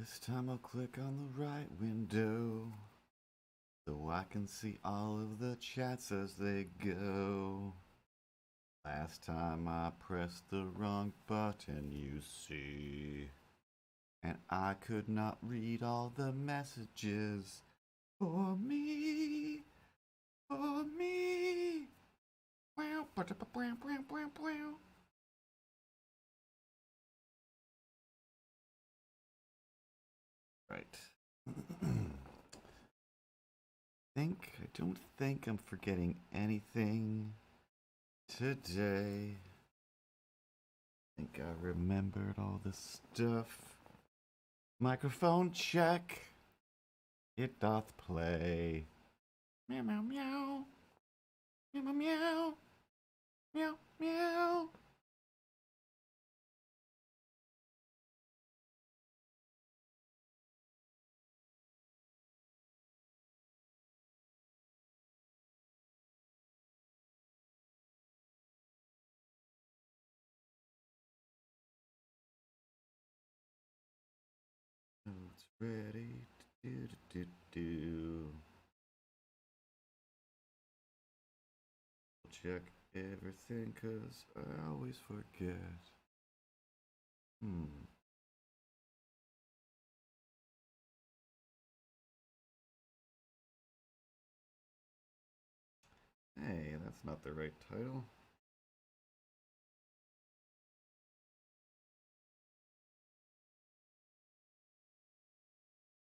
This time I'll click on the right window so I can see all of the chats as they go. Last time I pressed the wrong button, you see. And I could not read all the messages. For me. For me. Wow. Right. I don't think I'm forgetting anything today. I think I remembered all the stuff. Microphone check. It doth play. Meow meow meow. Meow meow meow. Meow meow. It's ready to do. Check everything cause I always forget. Hey, that's not the right title.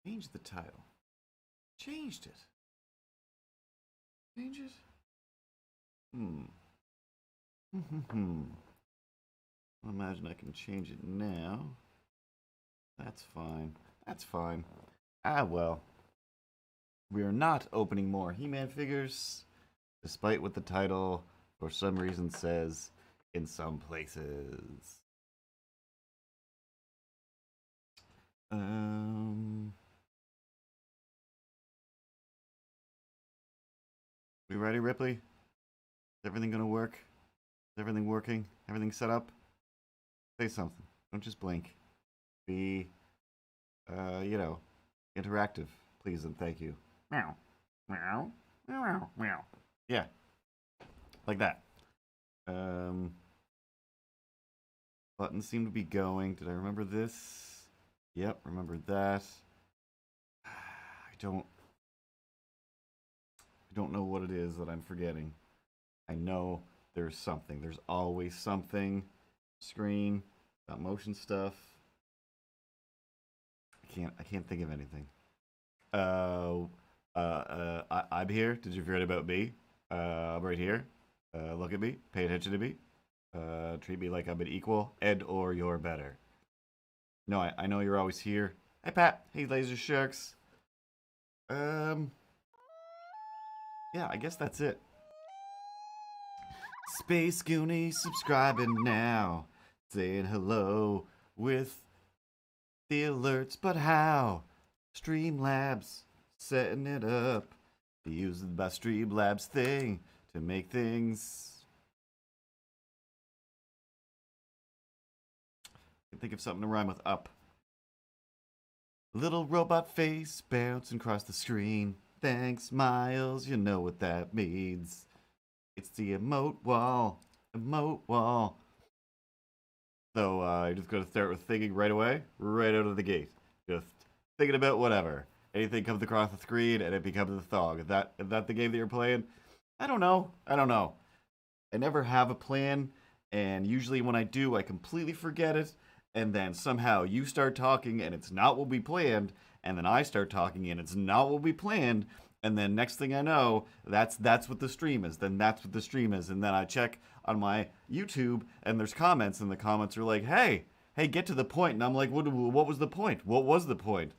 Change the title. Changed it. Change it? I imagine I can change it now. That's fine. That's fine. Ah, well. We are not opening more He-Man figures, despite what the title, for some reason, says in some places. We ready, Ripley? Is everything gonna work? Is everything working? Everything set up? Say something. Don't just blink. Be, interactive, please and thank you. Meow. Meow. Meow. Meow. Yeah. Like that. Buttons seem to be going. Did I remember this? Yep, remember that. I don't know what it is that I'm forgetting. I know there's something. There's always something. Screen, got motion stuff. I can't think of anything. I'm here. Did you forget about me? I'm right here. Look at me. Pay attention to me. Treat me like I'm an equal and or you're better. No, I know you're always here. Hey, Pat. Hey, Laser Sharks. Yeah, I guess that's it. Space Goonie subscribing now. Saying hello with the alerts, but how? Streamlabs setting it up. Using my Streamlabs thing to make things. I can think of something to rhyme with up. Little robot face bouncing across the screen. Thanks, Miles, you know what that means. It's the emote wall. Emote wall. So I just gotta start with thinking right away, right out of the gate. Just thinking about whatever. Anything comes across the screen and it becomes a song. Is that the game that you're playing? I don't know. I never have a plan, and usually when I do, I completely forget it, and then somehow you start talking and it's not what we planned, and then I start talking and it's not what we planned, and then next thing I know, that's what the stream is. Then that's what the stream is, and then I check on my YouTube and there's comments, and the comments are like, "Hey, get to the point," and I'm like, "What was the point? What was the point?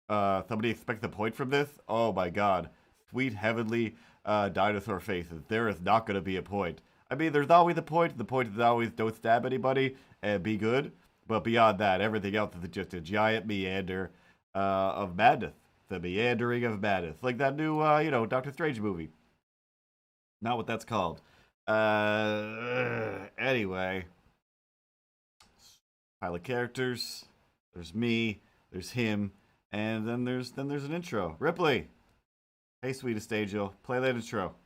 Somebody expect the point from this? Oh my God, sweet heavenly dinosaur faces. There is not going to be a point. I mean, there's always a point. The point is always don't stab anybody and be good. But beyond that, everything else is just a giant meander of madness. The meandering of madness. Like that new, Doctor Strange movie. Not what that's called. Anyway. Pile of characters. There's me. there's him, and then there's an intro. Ripley, hey sweetest angel, play that intro.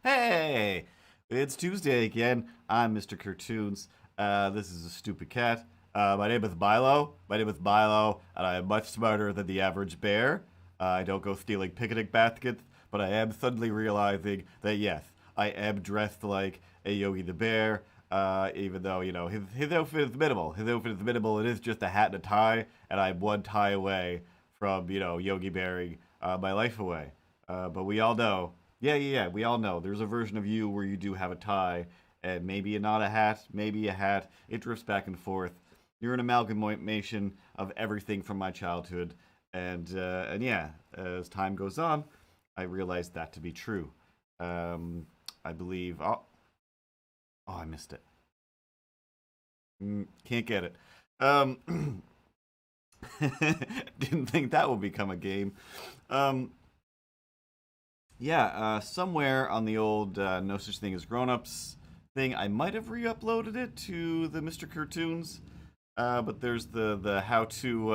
Hey, it's Tuesday again. I'm Mr. Cartoons. This is a stupid cat. My name is Milo. And I am much smarter than the average bear. I don't go stealing picnic baskets, but I am suddenly realizing that yes, I am dressed like a Yogi the Bear. Even though his outfit is minimal. It is just a hat and a tie, and I'm one tie away from Yogi bearing my life away. But we all know. Yeah. We all know there's a version of you where you do have a tie, and maybe not a hat, maybe a hat. It drifts back and forth. You're an amalgamation of everything from my childhood, and yeah, as time goes on, I realized that to be true. I believe. Oh, I missed it. Can't get it. Didn't think that would become a game. Yeah, somewhere on the old No Such Thing as Grown-Ups thing, I might have re-uploaded it to the Mr. Cartoons, but there's the how to,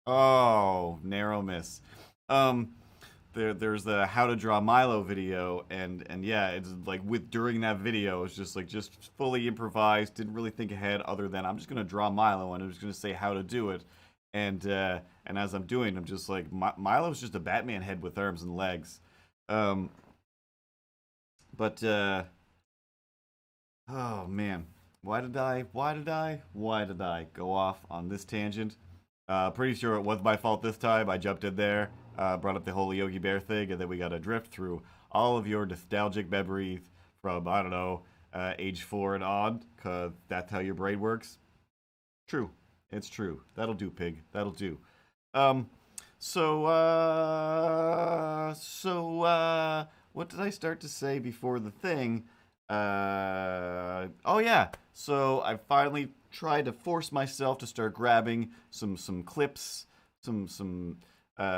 oh, narrow miss. There's the how to draw Milo video, and yeah, it's like during that video, it's just fully improvised, didn't really think ahead other than I'm just gonna draw Milo and I'm just gonna say how to do it. And as I'm doing, I'm just like, Milo's just a Batman head with arms and legs. But oh man, why did I go off on this tangent? Pretty sure it was my fault this time. I jumped in there, brought up the whole Yogi Bear thing, and then we got to drift through all of your nostalgic memories from, I don't know, age 4 and on, because that's how your brain works. True. It's true. That'll do, pig. That'll do. What did I start to say before the thing? Oh yeah. So I finally tried to force myself to start grabbing some clips, some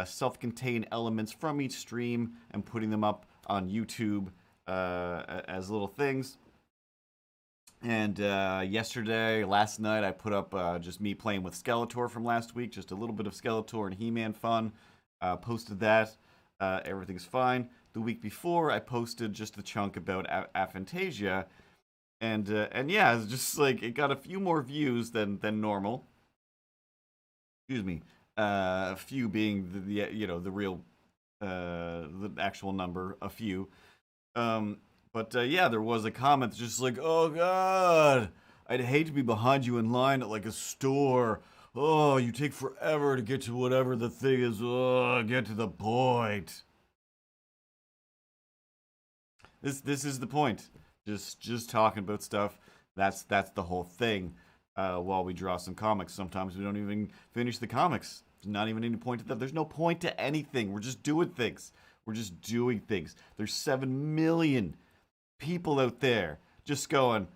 self-contained elements from each stream and putting them up on YouTube as little things. And last night, I put up just me playing with Skeletor from last week, just a little bit of Skeletor and He-Man fun. Posted that. Everything's fine. The week before, I posted just the chunk about Aphantasia, and yeah, it's just like it got a few more views than normal. Excuse me, a few being the real the actual number, a few. But yeah, there was a comment just like, oh god, I'd hate to be behind you in line at like a store. Oh, you take forever to get to whatever the thing is. Oh, get to the point. This is the point. Just talking about stuff. That's the whole thing. While we draw some comics, sometimes we don't even finish the comics. There's not even any point to that. There's no point to anything. We're just doing things. There's 7 million people out there just going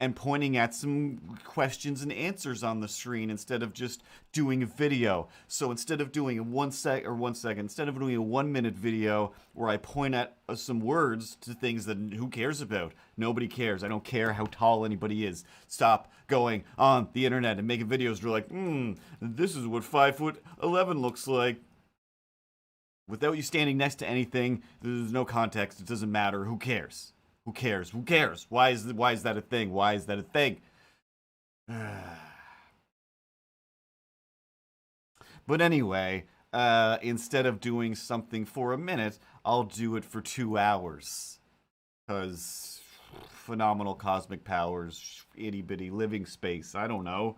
and pointing at some questions and answers on the screen instead of just doing a video. So instead of doing a 1 second, instead of doing a 1 minute video where I point at some words to things that who cares about? Nobody cares. I don't care how tall anybody is. Stop going on the internet and making videos where like, this is what 5'11" looks like. Without you standing next to anything, there's no context. It doesn't matter. Who cares? Who cares? Who cares? Why is that a thing? Why is that a thing? But anyway, instead of doing something for a minute, I'll do it for 2 hours. Because phenomenal cosmic powers, itty bitty living space. I don't know.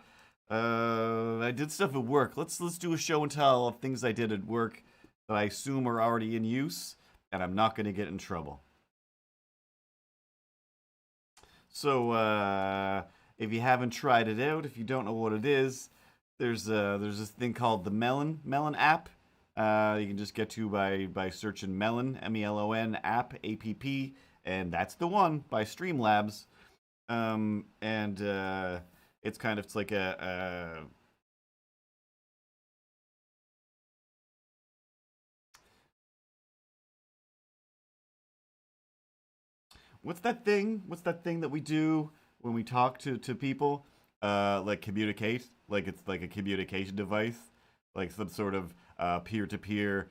I did stuff at work. Let's do a show and tell of things I did at work that I assume are already in use, and I'm not going to get in trouble. So, If you haven't tried it out, if you don't know what it is, there's this thing called the Melon app. You can just get to by searching Melon Melon app app, and that's the one by Streamlabs. And it's kind of it's like a what's that thing? What's that thing that we do when we talk to people? Like communicate, like it's like a communication device, like some sort of peer to peer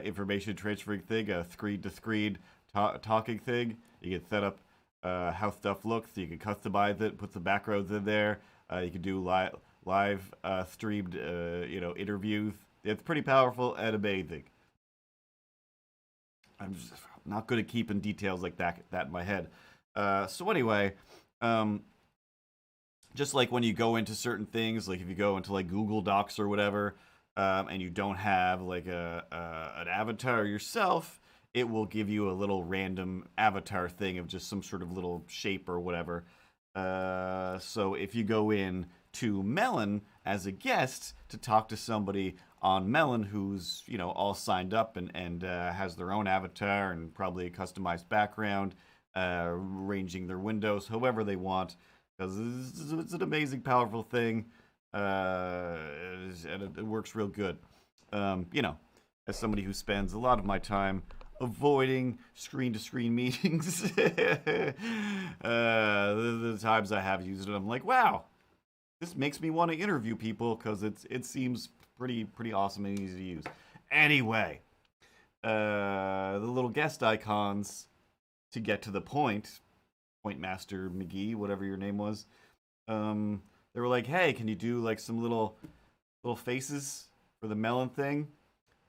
information transferring thing, a screen to screen talking thing. You can set up how stuff looks. You can customize it, put some backgrounds in there. You can do live streamed interviews. It's pretty powerful and amazing. I'm just not good at keeping details like that in my head. So anyway, um, just like when you go into certain things, like if you go into like Google Docs or whatever, and you don't have like an avatar yourself, it will give you a little random avatar thing of just some sort of little shape or whatever. So if you go in to Melon as a guest to talk to somebody on Melon who's all signed up and has their own avatar and probably a customized background, arranging their windows however they want, because it's an amazing, powerful thing, and it works real good. As somebody who spends a lot of my time avoiding screen-to-screen meetings, the times I have used it, I'm like, wow, this makes me want to interview people because it seems pretty awesome and easy to use. Anyway, the little guest icons to get to the point master McGee, whatever your name was. They were like, hey, can you do like some little faces for the Melon thing?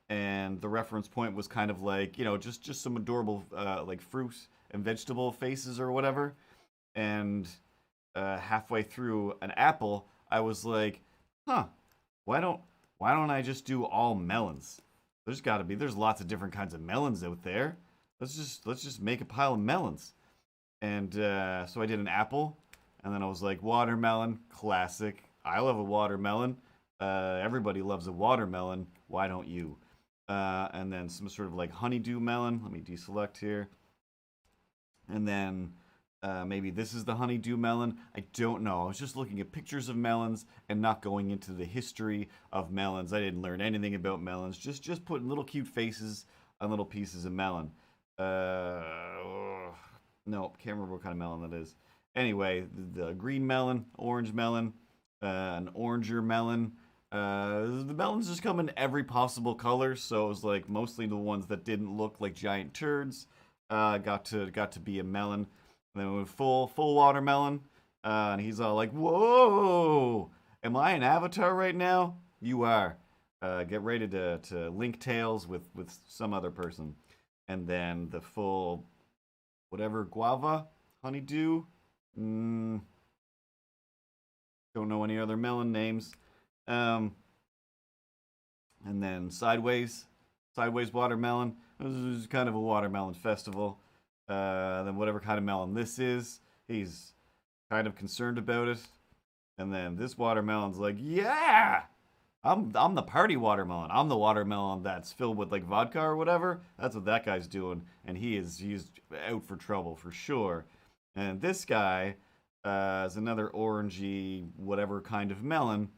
And the reference point was kind of like just some adorable like fruit and vegetable faces or whatever. And halfway through an apple, I was like, huh, why don't I just do all melons? There's lots of different kinds of melons out there. Let's just make a pile of melons. And so I did an apple, and then I was like, watermelon, classic. I love a watermelon. Everybody loves a watermelon. Why don't you? And then some sort of like honeydew melon. Let me deselect here. And then maybe this is the honeydew melon. I don't know. I was just looking at pictures of melons and not going into the history of melons. I didn't learn anything about melons. Just putting little cute faces on little pieces of melon. No, can't remember what kind of melon that is. Anyway, the green melon, orange melon, an oranger melon. The melons just come in every possible color, so it was like mostly the ones that didn't look like giant turds. Got to be a melon. And then we went full watermelon, and he's all like, "Whoa, am I an avatar right now? You are. Get ready to link tails with some other person." And then the full whatever guava, honeydew. Don't know any other melon names. And then sideways watermelon. This is kind of a watermelon festival. Then whatever kind of melon this is, he's kind of concerned about it. And then this watermelon's like, yeah, I'm the party watermelon. I'm the watermelon that's filled with like vodka or whatever. That's what that guy's doing, and he's out for trouble for sure. And this guy is another orangey whatever kind of melon.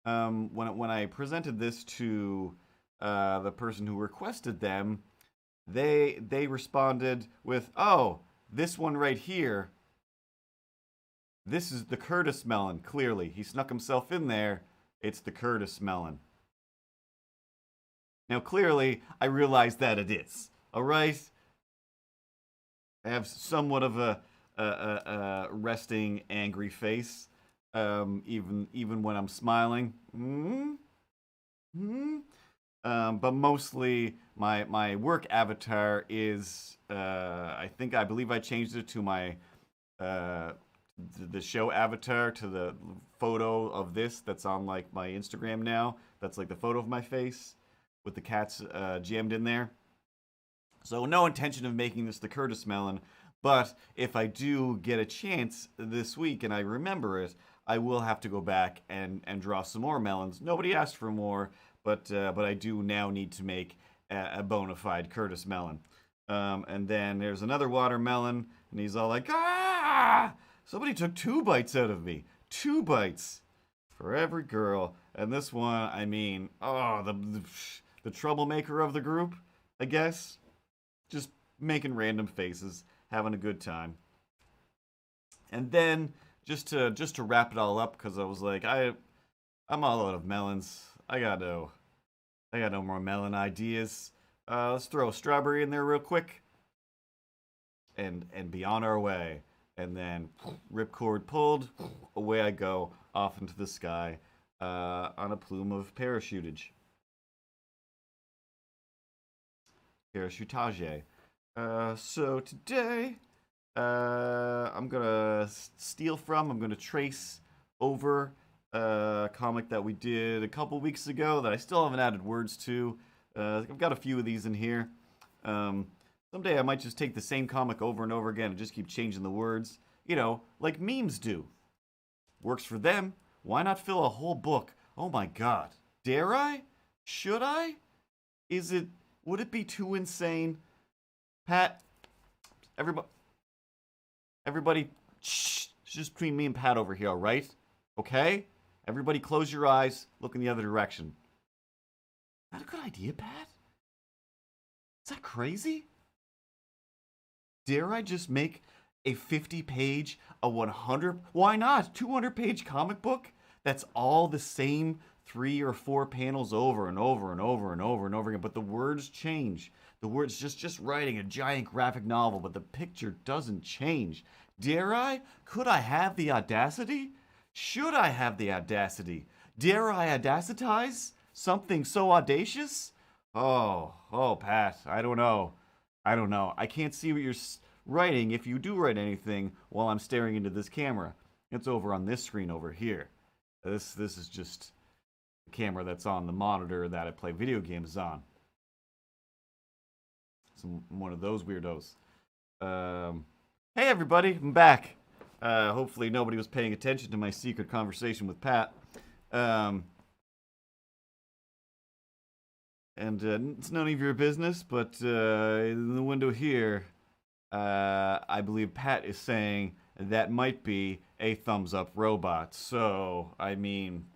When I presented this to the person who requested them, they responded with, "Oh, this one right here. This is the Curtis melon. Clearly, he snuck himself in there. It's the Curtis melon." Now, clearly, I realize that it is. All right, I have somewhat of a resting angry face, even when I'm smiling. But mostly my work avatar is I believe I changed it to my the show avatar to the photo of this that's on like my Instagram now. That's like the photo of my face with the cats jammed in there. So no intention of making this the Curtis melon, But if I do get a chance this week and I remember it, I will have to go back and draw some more melons. Nobody asked for more, but I do now need to make a bona fide Curtis melon. And then there's another watermelon, and he's all like, ah! Somebody took 2 bites out of me. 2 bites for every girl. And this one, I mean, oh, the troublemaker of the group, I guess. Just making random faces, having a good time. And then just to wrap it all up, because I was like, I'm all out of melons. I got no more melon ideas. Let's throw a strawberry in there real quick, and be on our way. And then ripcord pulled, away I go off into the sky on a plume of parachutage. Parachutage. So today, I'm gonna I'm gonna trace over a comic that we did a couple weeks ago that I still haven't added words to. I've got a few of these in here. Someday I might just take the same comic over and over again and just keep changing the words. You know, like memes do. Works for them. Why not fill a whole book? Oh my god. Dare I? Should I? Would it be too insane? Pat, everybody, shh, it's just between me and Pat over here, right? Okay? Everybody close your eyes, look in the other direction. Is that a good idea, Pat? Is that crazy? Dare I just make a 50-page, a 100, why not? 200-page comic book that's all the same 3 or 4 panels over and over and over and over and over again, but the words change. The words just writing a giant graphic novel, but the picture doesn't change. Dare I? Could I have the audacity? Should I have the audacity? Dare I audacitize something so audacious? Oh, Pat, I don't know. I can't see what you're writing if you do write anything while I'm staring into this camera. It's over on this screen over here. This is just the camera that's on the monitor that I play video games on. So I'm one of those weirdos. Hey everybody, I'm back. Hopefully nobody was paying attention to my secret conversation with Pat. And it's none of your business, but in the window here, I believe Pat is saying that might be a thumbs up robot. So, I mean,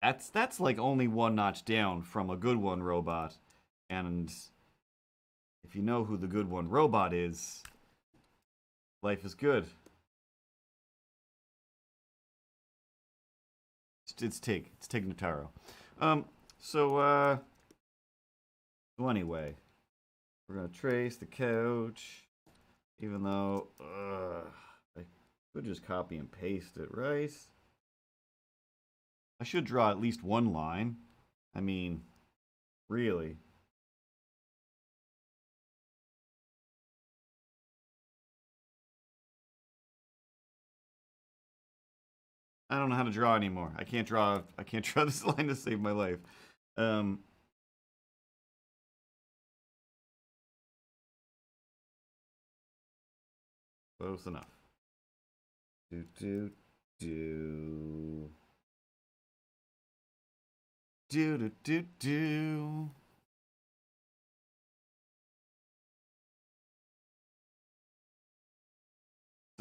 that's like only one notch down from a good one robot. And if you know who the good one robot is, life is good. It's Tig Notaro. So anyway, we're gonna trace the couch, even though I could just copy and paste it, right? I should draw at least one line. I mean, really. I don't know how to draw anymore. I can't draw this line to save my life. Close enough. Do. Still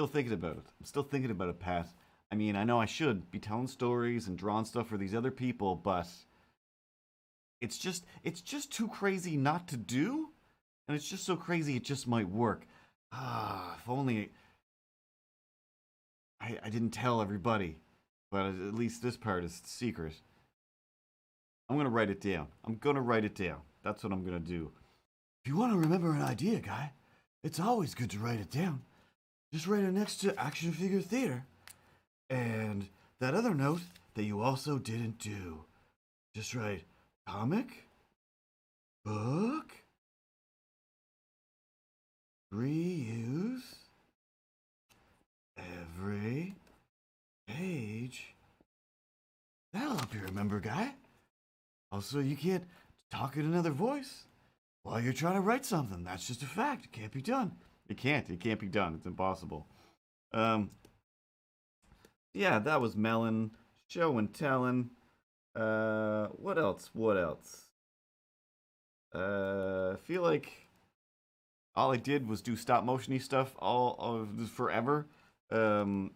thinking about it. I'm still thinking about it, Pat. I mean, I know I should be telling stories and drawing stuff for these other people, but it's just too crazy not to do, and it's just so crazy it just might work. If only I didn't tell everybody, but at least this part is secret. I'm gonna write it down. That's what I'm gonna do. If you want to remember an idea, guy, it's always good to write it down. Just write it next to Action Figure Theater. And that other note that you also didn't do. Just write comic, book, reuse, every page. That'll help you remember, guy. Also, you can't talk in another voice. Well, you're trying to write something. That's just a fact. It can't be done. It can't. It can't be done. It's impossible. Um, yeah, that was Melon. Show and telling. What else? What else? I feel like all I did was do stop motiony stuff all of forever. Um,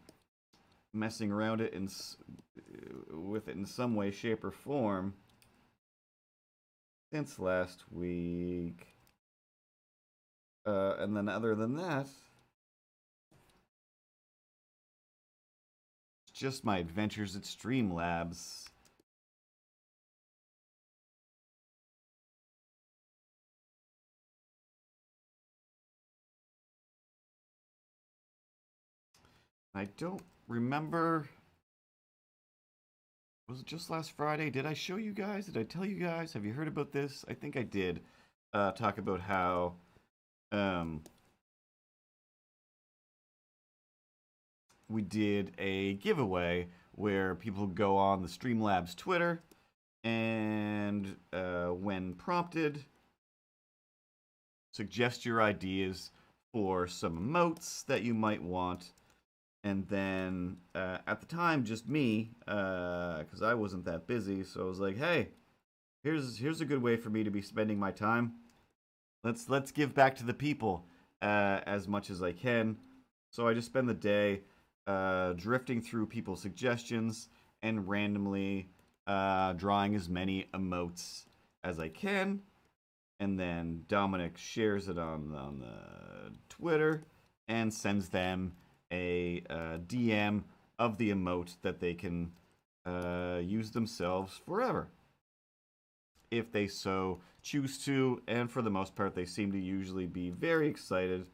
Messing around it with it in some way, shape, or form since last week. And then other than that, it's just my adventures at Streamlabs. I don't remember. Was it just last Friday? Did I show you guys? Did I tell you guys? Have you heard about this? I think I did. Talk about how we did a giveaway where people go on the Streamlabs Twitter and when prompted, suggest your ideas for some emotes that you might want. And then at the time, just me, because I wasn't that busy, so I was like, "Hey, here's a good way for me to be spending my time. Let's give back to the people as much as I can." So I just spend the day drifting through people's suggestions and randomly drawing as many emotes as I can, and then Dominic shares it on the Twitter and sends them a DM of the emote that they can use themselves forever, if they so choose to. And for the most part, they seem to usually be very excited.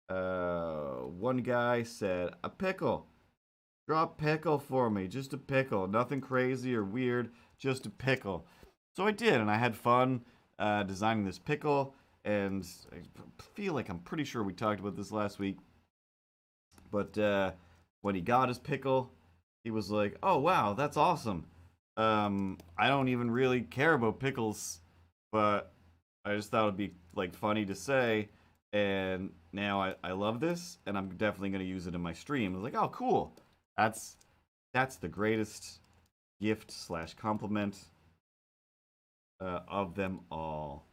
One guy said, "A pickle. Draw a pickle for me. Just a pickle. Nothing crazy or weird. Just a pickle." So I did, and I had fun designing this pickle. And I feel like I'm pretty sure we talked about this last week. But when he got his pickle, he was like, "Oh wow, that's awesome. I don't even really care about pickles, but I just thought it'd be like funny to say, and now I love this, and I'm definitely gonna use it in my stream." I was like, "Oh cool, that's the greatest gift slash compliment of them all."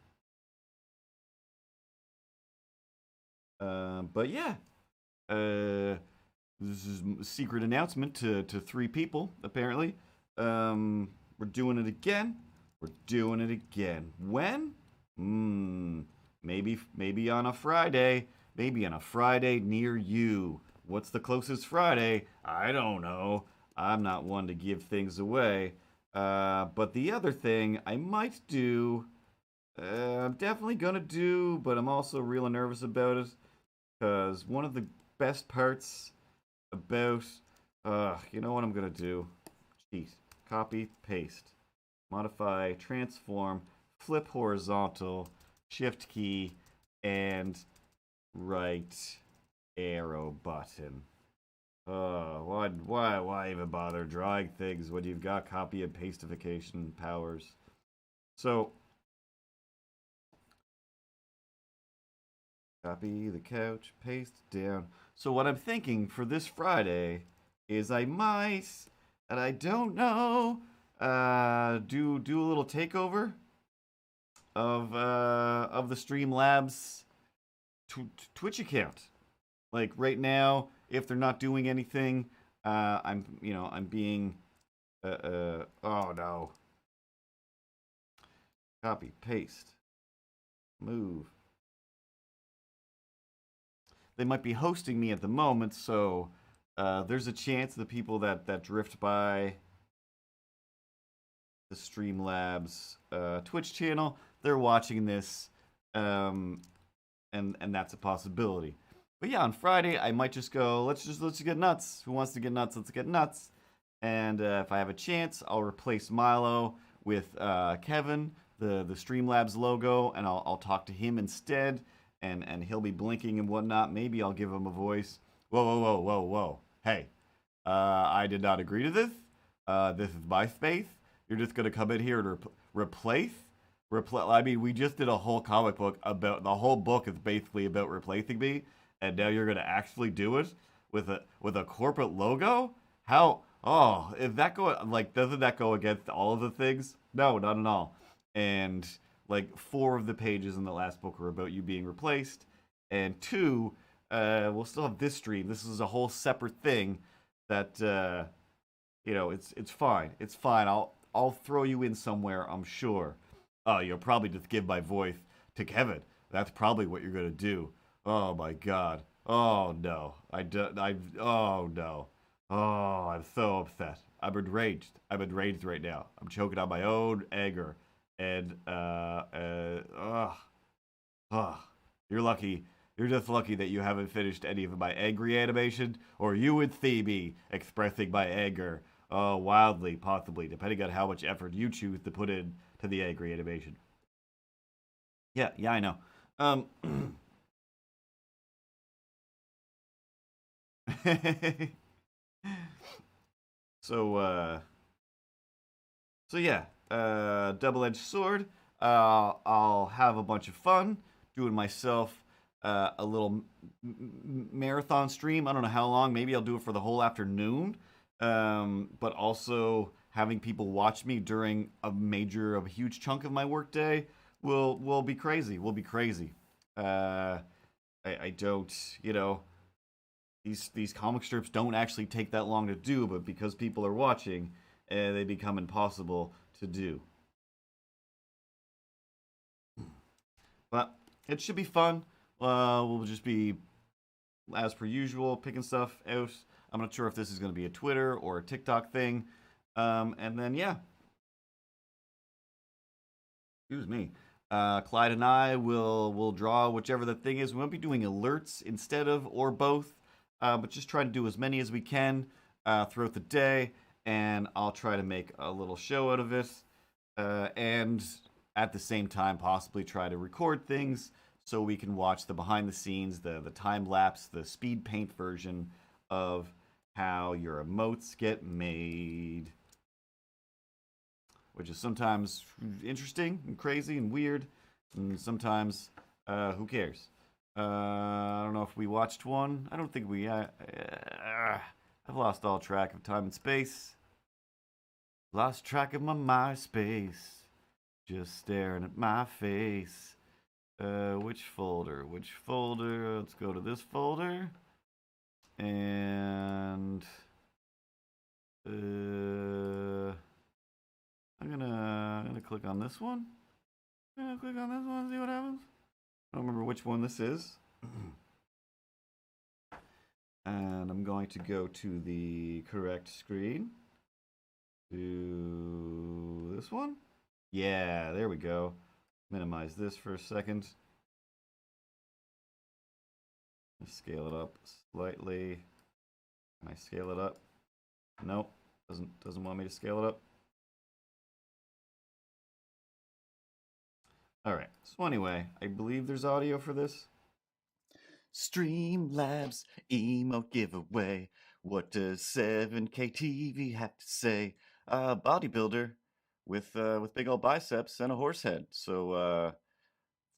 But yeah, this is a secret announcement to 3 people, apparently. We're doing it again. We're doing it again. When? Maybe on a Friday. Maybe on a Friday near you. What's the closest Friday? I don't know. I'm not one to give things away. But the other thing I might do, I'm definitely gonna do, but I'm also real nervous about it. Because one of the best parts about, you know what I'm gonna do? Cheat. Copy, paste. Modify, transform, flip horizontal, shift key, and right arrow button. Why even bother drawing things when you've got copy and pastification powers? So, copy the couch, paste down. So what I'm thinking for this Friday is I might, and I don't know, do a little takeover of the Streamlabs Twitch account. Like right now, if they're not doing anything, I'm being oh no. Copy, paste, move. They might be hosting me at the moment, so there's a chance the people that drift by the Streamlabs Twitch channel, they're watching this, and that's a possibility. But yeah, on Friday I might just go, let's get nuts. Who wants to get nuts? Let's get nuts. And if I have a chance, I'll replace Milo with Kevin, the Streamlabs logo, and I'll talk to him instead. And he'll be blinking and whatnot. Maybe I'll give him a voice. Whoa. Hey, I did not agree to this. This is my space. You're just going to come in here and replace I mean, we just did a whole comic book about the whole book is basically about replacing me, and now you're gonna actually do it with a corporate logo? How? Oh, is that go like doesn't that go against all of the things? No, not at all. And like four of the pages in the last book are about you being replaced, and two, we'll still have this stream. This is a whole separate thing that it's fine. It's fine. I'll throw you in somewhere. I'm sure. Oh, you'll probably just give my voice to Kevin. That's probably what you're gonna do. Oh my God. Oh no. Oh no. Oh, I'm so upset. I'm enraged. I'm enraged right now. I'm choking on my own anger. And ugh. You're lucky. You're just lucky that you haven't finished any of my angry animation, or you would see me expressing my anger, wildly, possibly, depending on how much effort you choose to put in to the angry animation. Yeah, I know. Um, so, uh, so yeah, double-edged sword. I'll have a bunch of fun doing myself a little marathon stream. I don't know how long. Maybe I'll do it for the whole afternoon. But also having people watch me during a huge chunk of my workday will be crazy. Will be crazy. Uh, I don't, these comic strips don't actually take that long to do, but because people are watching, they become impossible to do. But it should be fun. We'll just be, as per usual, picking stuff out. I'm not sure if this is going to be a Twitter or a TikTok thing. And then, yeah, excuse me. Clyde and I will draw whichever the thing is. We won't be doing alerts instead of or both, but just try to do as many as we can throughout the day. And I'll try to make a little show out of it. And at the same time, possibly try to record things so we can watch the behind the scenes, the time lapse, the speed paint version of how your emotes get made, which is sometimes interesting and crazy and weird, and sometimes who cares? I don't know if we watched one. I don't think we. I've lost all track of time and space. Lost track of my MySpace. Just staring at my face. Which folder? Which folder? Let's go to this folder. And I'm gonna click on this one. I'm gonna click on this one, see what happens. I don't remember which one this is. And I'm going to go to the correct screen. To this one. Yeah, there we go. Minimize this for a second. Scale it up slightly. Can I scale it up? Nope. Doesn't want me to scale it up. Alright, so anyway, I believe there's audio for this. Streamlabs emote giveaway. What does 7K TV have to say? Bodybuilder with big old biceps and a horse head. So of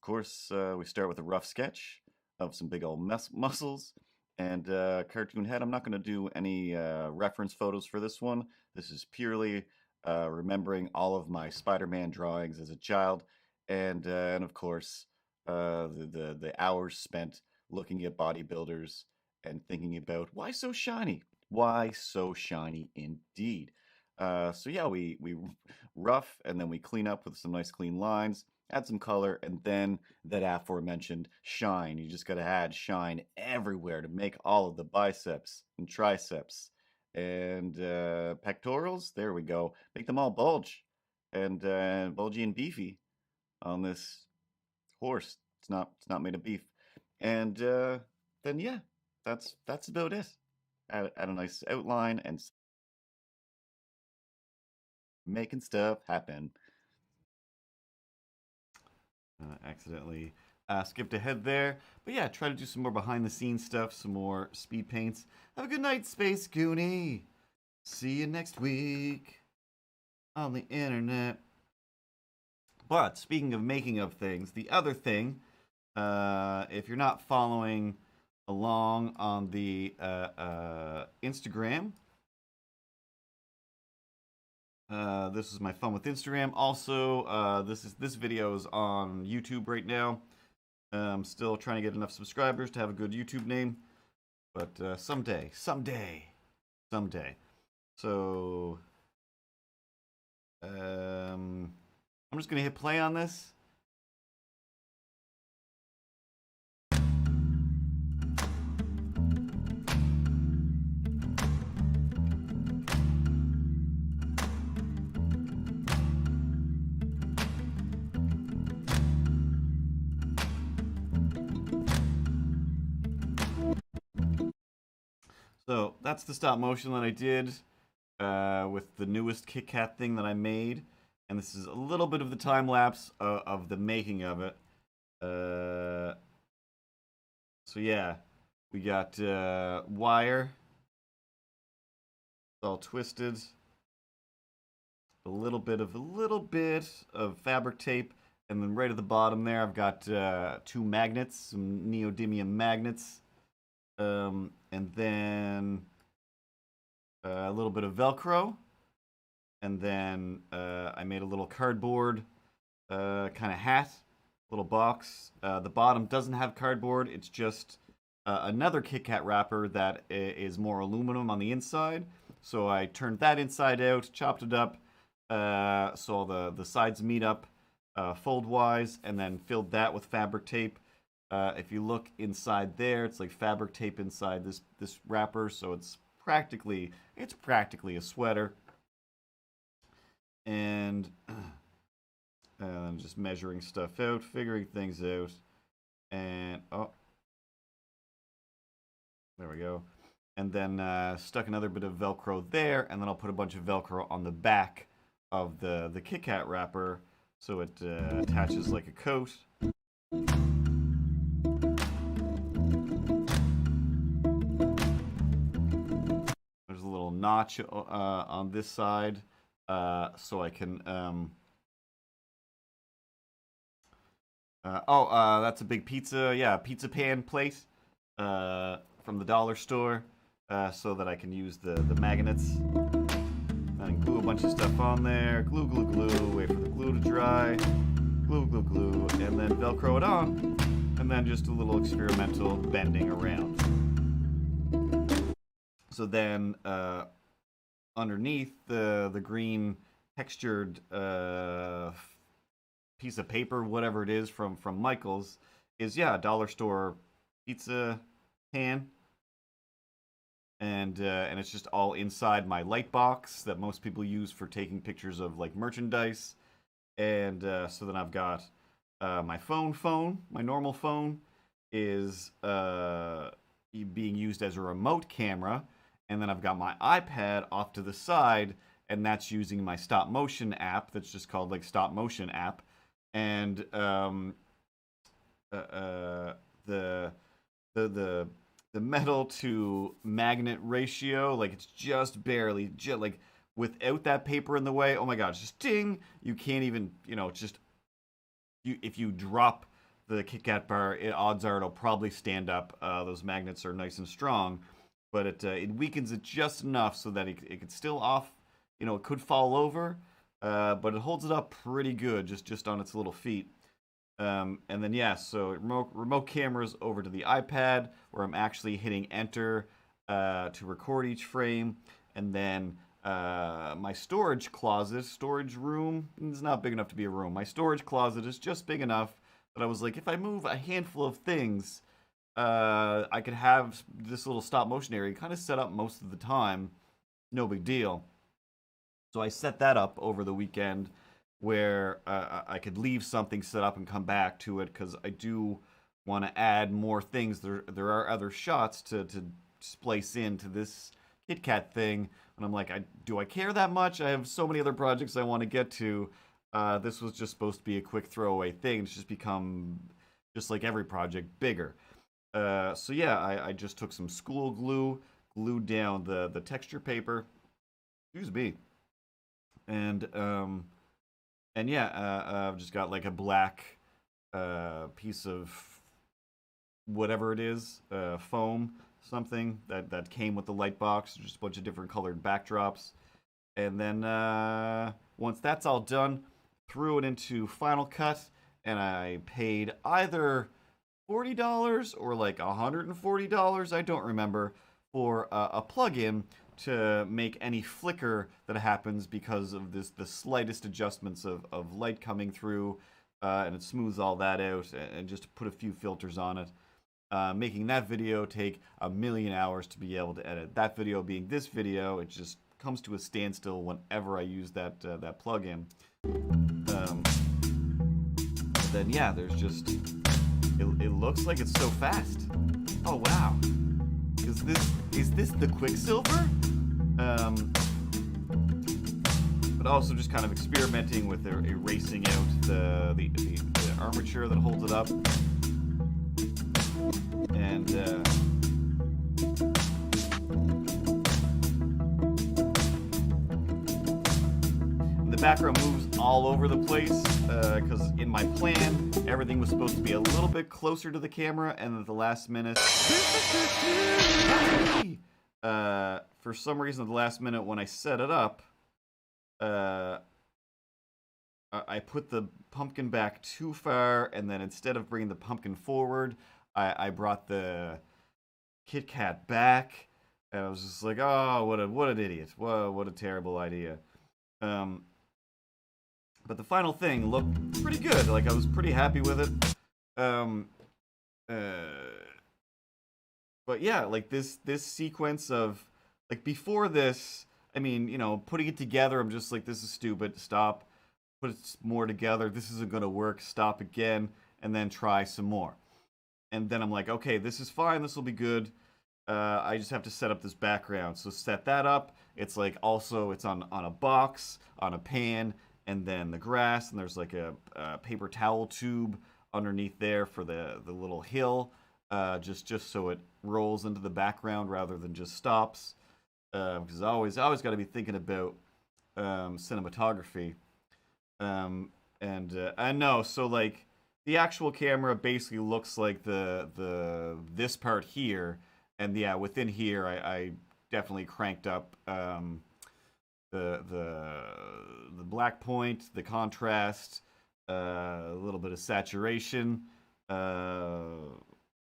course we start with a rough sketch of some big old muscles and cartoon head. I'm not going to do any reference photos for this one. This is purely remembering all of my Spider-Man drawings as a child, and of course the hours spent looking at bodybuilders and thinking about why so shiny, why so shiny indeed. So yeah, we rough and then we clean up with some nice clean lines, add some color, and then that aforementioned shine. You just got to add shine everywhere to make all of the biceps and triceps and pectorals. There we go. Make them all bulge and bulgy and beefy on this horse. It's not made of beef. And then yeah, that's about it. Add a nice outline and making stuff happen. Accidentally skipped ahead there. But yeah, try to do some more behind the scenes stuff, some more speed paints. Have a good night, Space Goonie. See you next week on the internet. But speaking of making of things, the other thing, if you're not following along on the Instagram, this is my fun with Instagram. Also, this video is on YouTube right now. I'm still trying to get enough subscribers to have a good YouTube name, but someday. So, I'm just gonna hit play on this. So that's the stop motion that I did with the newest KitKat thing that I made. And this is a little bit of the time lapse of the making of it. So yeah, we got wire. It's all twisted. A little bit of fabric tape. And then right at the bottom there, I've got 2 magnets, some neodymium magnets. And then a little bit of Velcro, and then I made a little cardboard kind of hat, little box. The bottom doesn't have cardboard, it's just another KitKat wrapper that is more aluminum on the inside. So I turned that inside out, chopped it up, so the sides meet up fold-wise, and then filled that with fabric tape. If you look inside there, it's like fabric tape inside this wrapper, so it's practically a sweater. And I'm just measuring stuff out, figuring things out, and oh, there we go. And then stuck another bit of Velcro there, and then I'll put a bunch of Velcro on the back of the KitKat wrapper, so it attaches like a coat. Notch on this side, so I can that's a big pizza pan plate from the dollar store, so that I can use the magnets and glue a bunch of stuff on there. Glue, wait for the glue to dry. Glue, and then Velcro it on, and then just a little experimental bending around. So then underneath the green textured piece of paper, whatever it is from Michael's, is a dollar store pizza pan, and it's just all inside my light box that most people use for taking pictures of like merchandise. And so then I've got my my normal phone is being used as a remote camera. And then I've got my iPad off to the side, and that's using my stop motion app. That's just called like stop motion app. And the metal to magnet ratio, like it's just barely, like without that paper in the way. Oh my god, it's just ding! You can't even, just if you drop the KitKat bar, odds are it'll probably stand up. Those magnets are nice and strong. But it weakens it just enough so that it could still it could fall over, but it holds it up pretty good just on its little feet. And then so remote cameras over to the iPad, where I'm actually hitting enter to record each frame, and then my storage room is not big enough to be a room. My storage closet is just big enough that I was like, if I move a handful of things, I could have this little stop motion area kind of set up most of the time. No big deal. So I set that up over the weekend where I could leave something set up and come back to it, because I do want to add more things. There are other shots to splice into this KitKat thing. And I'm like, do I care that much? I have so many other projects I want to get to. This was just supposed to be a quick throwaway thing. It's just become, just like every project, bigger. So I just took some school glue, glued down the texture paper, excuse me, and And yeah, I've just got like a black piece of whatever it is, foam, something that came with the light box, just a bunch of different colored backdrops. And then once that's all done, threw it into Final Cut, and I paid either $40 or like $140, I don't remember, for a plugin to make any flicker that happens because of the slightest adjustments of light coming through, and it smooths all that out, and just put a few filters on it. Making that video take a million hours to be able to edit. That video being this video, it just comes to a standstill whenever I use that plugin. Then yeah, there's just it looks like it's so fast. Oh wow, is this the Quicksilver? But also just kind of experimenting with erasing out the armature that holds it up. And the background moves all over the place because in my plan, everything was supposed to be a little bit closer to the camera, and at the last minute, for some reason, at the last minute when I set it up, I put the pumpkin back too far, and then instead of bringing the pumpkin forward, I brought the Kit Kat back, and I was just like, oh, what an idiot. Whoa, what a terrible idea. But the final thing looked pretty good. Like, I was pretty happy with it. But yeah, like this sequence of, like, before this, I mean, you know, putting it together, I'm just like, this is stupid, stop. Put it more together, this isn't gonna work, stop again, and then try some more. And then I'm like, okay, this is fine, this will be good. I just have to set up this background. So set that up. It's like also, it's on a box, on a pan, and then the grass, and there's like a paper towel tube underneath there for the little hill, just so it rolls into the background rather than just stops. Because I always got to be thinking about cinematography. I know, so like the actual camera basically looks like this part here, and yeah, within here I definitely cranked up the black point, the contrast, a little bit of saturation, a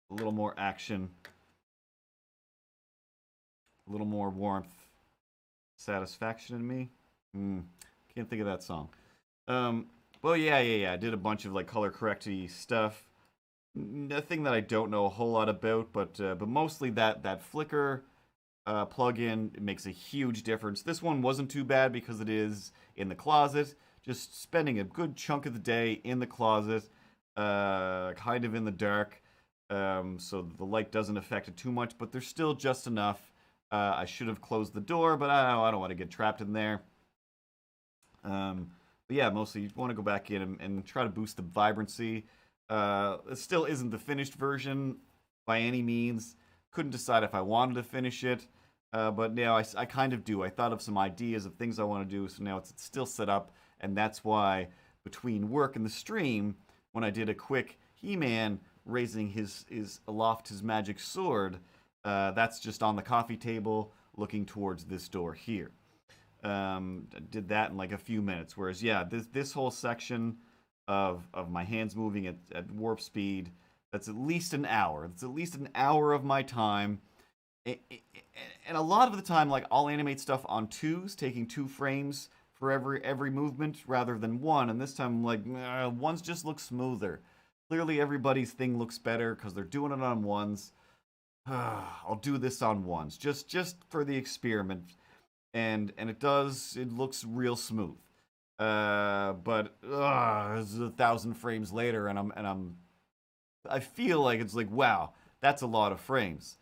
little more action, a little more warmth, satisfaction in me. Can't think of that song. Well, yeah. I did a bunch of like color correcty stuff. Nothing that I don't know a whole lot about, but mostly that flicker plugin, it makes a huge difference. This one wasn't too bad because it is in the closet. Just spending a good chunk of the day in the closet, kind of in the dark, so the light doesn't affect it too much, but there's still just enough. I should have closed the door, but I don't want to get trapped in there. But yeah, mostly you want to go back in and try to boost the vibrancy. It still isn't the finished version by any means. Couldn't decide if I wanted to finish it, but now I kind of do. I thought of some ideas of things I want to do, so now it's still set up, and that's why between work and the stream, when I did a quick He-Man raising aloft his magic sword, that's just on the coffee table looking towards this door here. Did that in like a few minutes, whereas yeah, this whole section of my hands moving at warp speed, that's at least an hour. That's at least an hour of my time. And a lot of the time, like, I'll animate stuff on twos, taking 2 frames for every movement rather than one. And this time I'm like, ones just look smoother. Clearly everybody's thing looks better because they're doing it on ones. I'll do this on ones, just for the experiment. And it looks real smooth. But it's 1,000 frames later, and I feel like it's like, wow, that's a lot of frames.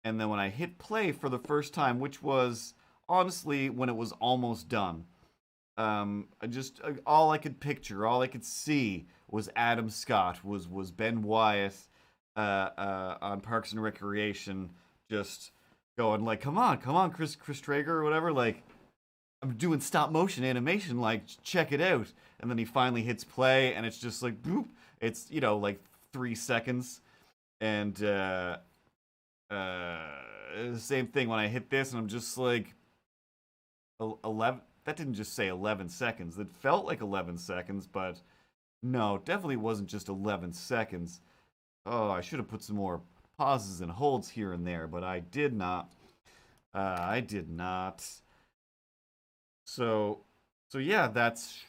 And then when I hit play for the first time, which was honestly when it was almost done, all I could picture, all I could see was Adam Scott, was Ben Wyatt on Parks and Recreation, just going like, come on, Chris Traeger or whatever, like, I'm doing stop motion animation, like, check it out. and then he finally hits play, and it's just like, boop. It's, like 3 seconds. And same thing when I hit this, and I'm just like, 11. That didn't just say 11 seconds. It felt like 11 seconds, but no, definitely wasn't just 11 seconds. Oh, I should have put some more pauses and holds here and there, but I did not. I did not. So yeah, that's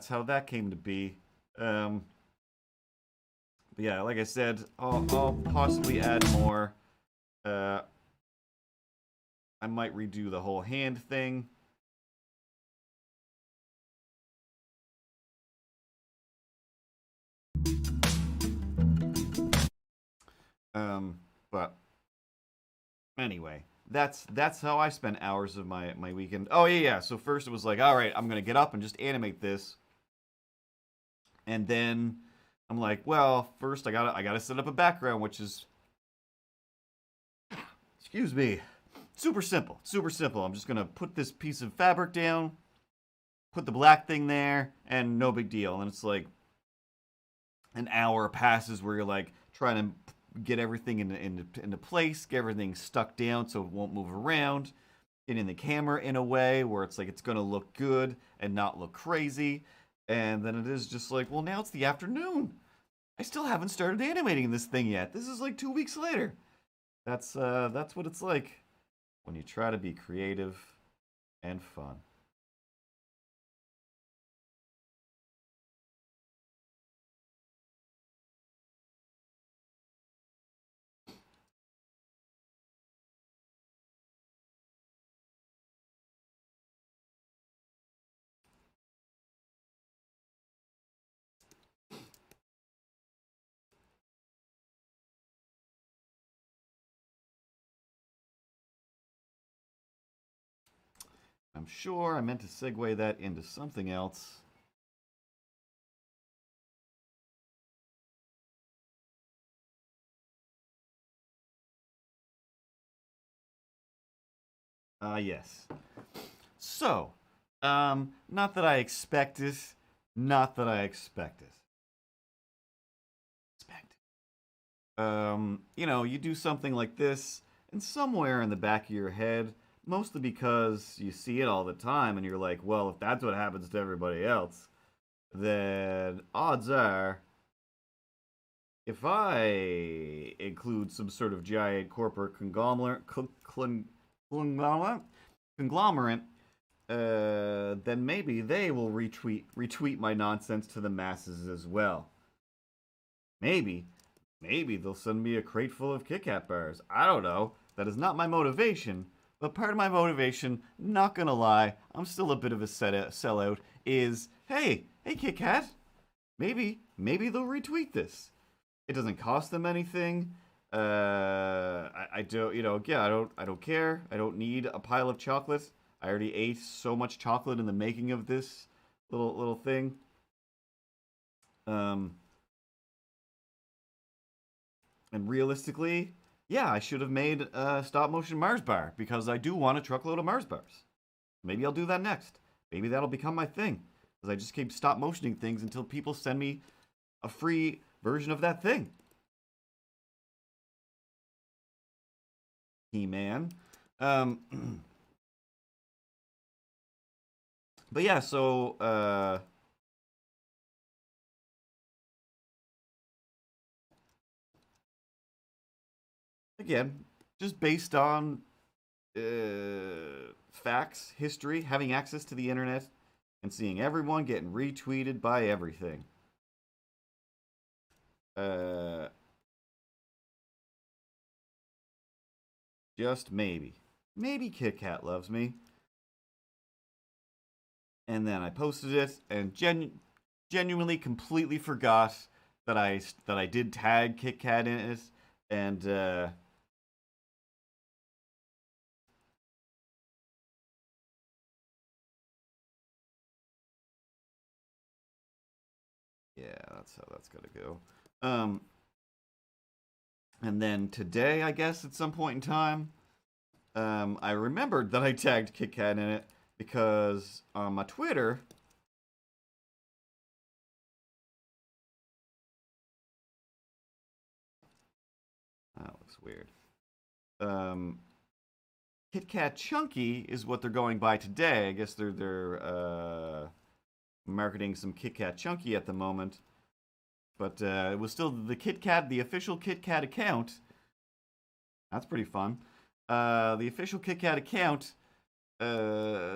how that came to be. But yeah, like I said, I'll possibly add more. I might redo the whole hand thing. But anyway, that's how I spent hours of my weekend. Oh yeah. So first it was like, all right, I'm gonna get up and just animate this, and then I'm like, well, first I gotta set up a background, which is, excuse me, super simple, super simple. I'm just gonna put this piece of fabric down, put the black thing there, and no big deal. And it's like an hour passes where you're like trying to get everything into place, get everything stuck down so it won't move around, get in the camera in a way where it's like it's gonna look good and not look crazy. And then it is just like, well, now it's the afternoon. I still haven't started animating this thing yet. This is like 2 weeks later. That's what it's like when you try to be creative and fun. I'm sure I meant to segue that into something else. Yes. So, not that I expect it, not that I expect it. Expect it. You do something like this, and somewhere in the back of your head, mostly because you see it all the time, and you're like, well, if that's what happens to everybody else, then odds are, if I include some sort of giant corporate conglomerate, then maybe they will retweet my nonsense to the masses as well. Maybe, maybe they'll send me a crate full of Kit Kat bars. I don't know. That is not my motivation. But part of my motivation, not gonna lie, I'm still a bit of a sellout, is, hey Kit Kat, maybe they'll retweet this. It doesn't cost them anything. I don't, yeah, I don't care. I don't need a pile of chocolate. I already ate so much chocolate in the making of this little thing. Um, and realistically, yeah, I should have made a stop motion Mars bar because I do want a truckload of Mars bars. Maybe I'll do that next. Maybe that'll become my thing because I just keep stop motioning things until people send me a free version of that thing. He-Man. But yeah, so again, just based on facts, history, having access to the internet, and seeing everyone getting retweeted by everything. Just maybe. Maybe Kit Kat loves me. And then I posted it and genuinely completely forgot that I did tag Kit Kat in it. And yeah, that's how that's gonna go. And then today, I guess at some point in time, I remembered that I tagged Kit Kat in it because on my Twitter, looks weird. KitKat Chunky is what they're going by today. I guess they're marketing some KitKat Chunky at the moment. But it was still the KitKat, the official KitKat account. That's pretty fun. The official KitKat account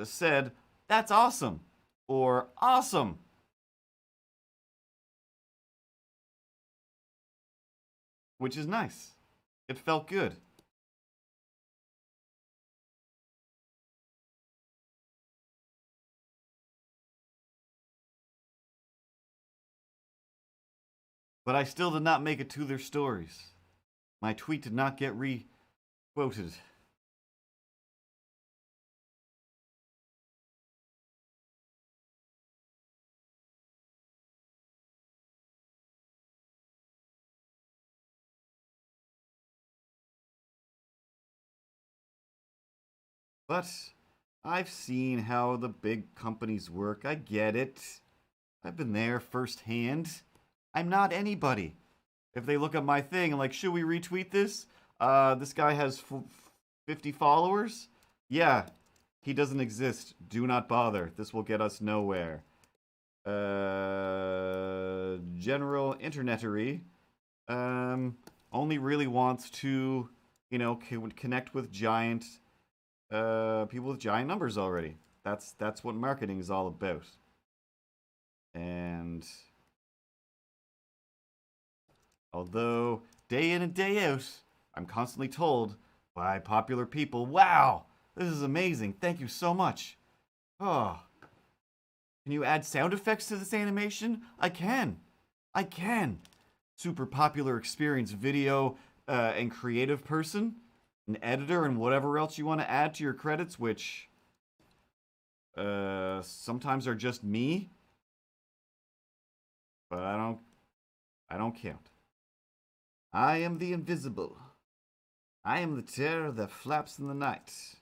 said, "That's awesome," or "Awesome." Which is nice. It felt good. But I still did not make it to their stories. My tweet did not get re-quoted. But I've seen how the big companies work. I get it. I've been there firsthand. I'm not anybody. If they look at my thing and like, should we retweet this? This guy has 50 followers. Yeah, he doesn't exist. Do not bother. This will get us nowhere. General internetery only really wants to, connect with giant people with giant numbers already. That's what marketing is all about. And although day in and day out, I'm constantly told by popular people, "Wow, this is amazing. Thank you so much." Oh, can you add sound effects to this animation? I can. I can. Super popular experience video and creative person, an editor, and whatever else you want to add to your credits, which sometimes are just me, but I don't count. I am the invisible. I am the terror that flaps in the night.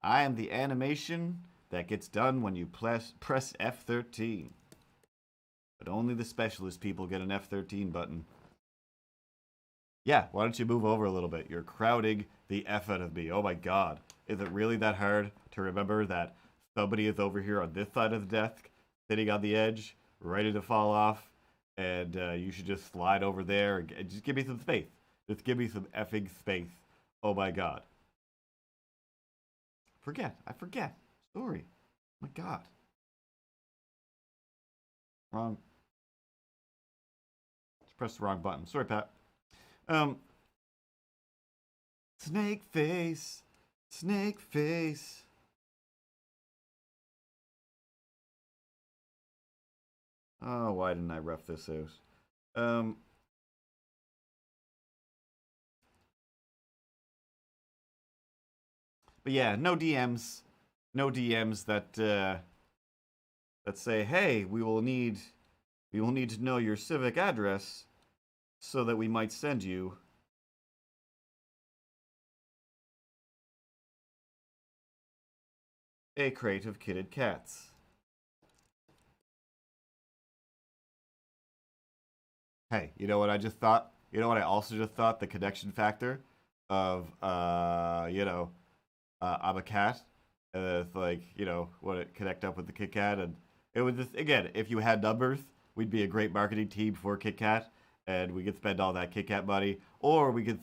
I am the animation that gets done when you press F13. But only the specialist people get an F13 button. Yeah, why don't you move over a little bit? You're crowding the F out of me. Oh my god. Is it really that hard to remember that somebody is over here on this side of the desk, sitting on the edge, ready to fall off, and you should just slide over there and just give me some space. Just give me some effing space. Oh my god. I forget. Sorry. Oh my god. Wrong. Just pressed the wrong button. Sorry, Pat. Snake face. Snake face. Oh, why didn't I rough this out? But yeah, no DMs. No DMs that say, "Hey, we will need to know your civic address so that we might send you a crate of kitted cats." Hey, you know what I just thought? You know what I also just thought? The connection factor of, I'm a cat. And it's like, what it connect up with the Kit Kat. And it would just, again, if you had numbers, we'd be a great marketing team for Kit Kat. And we could spend all that Kit Kat money. Or we could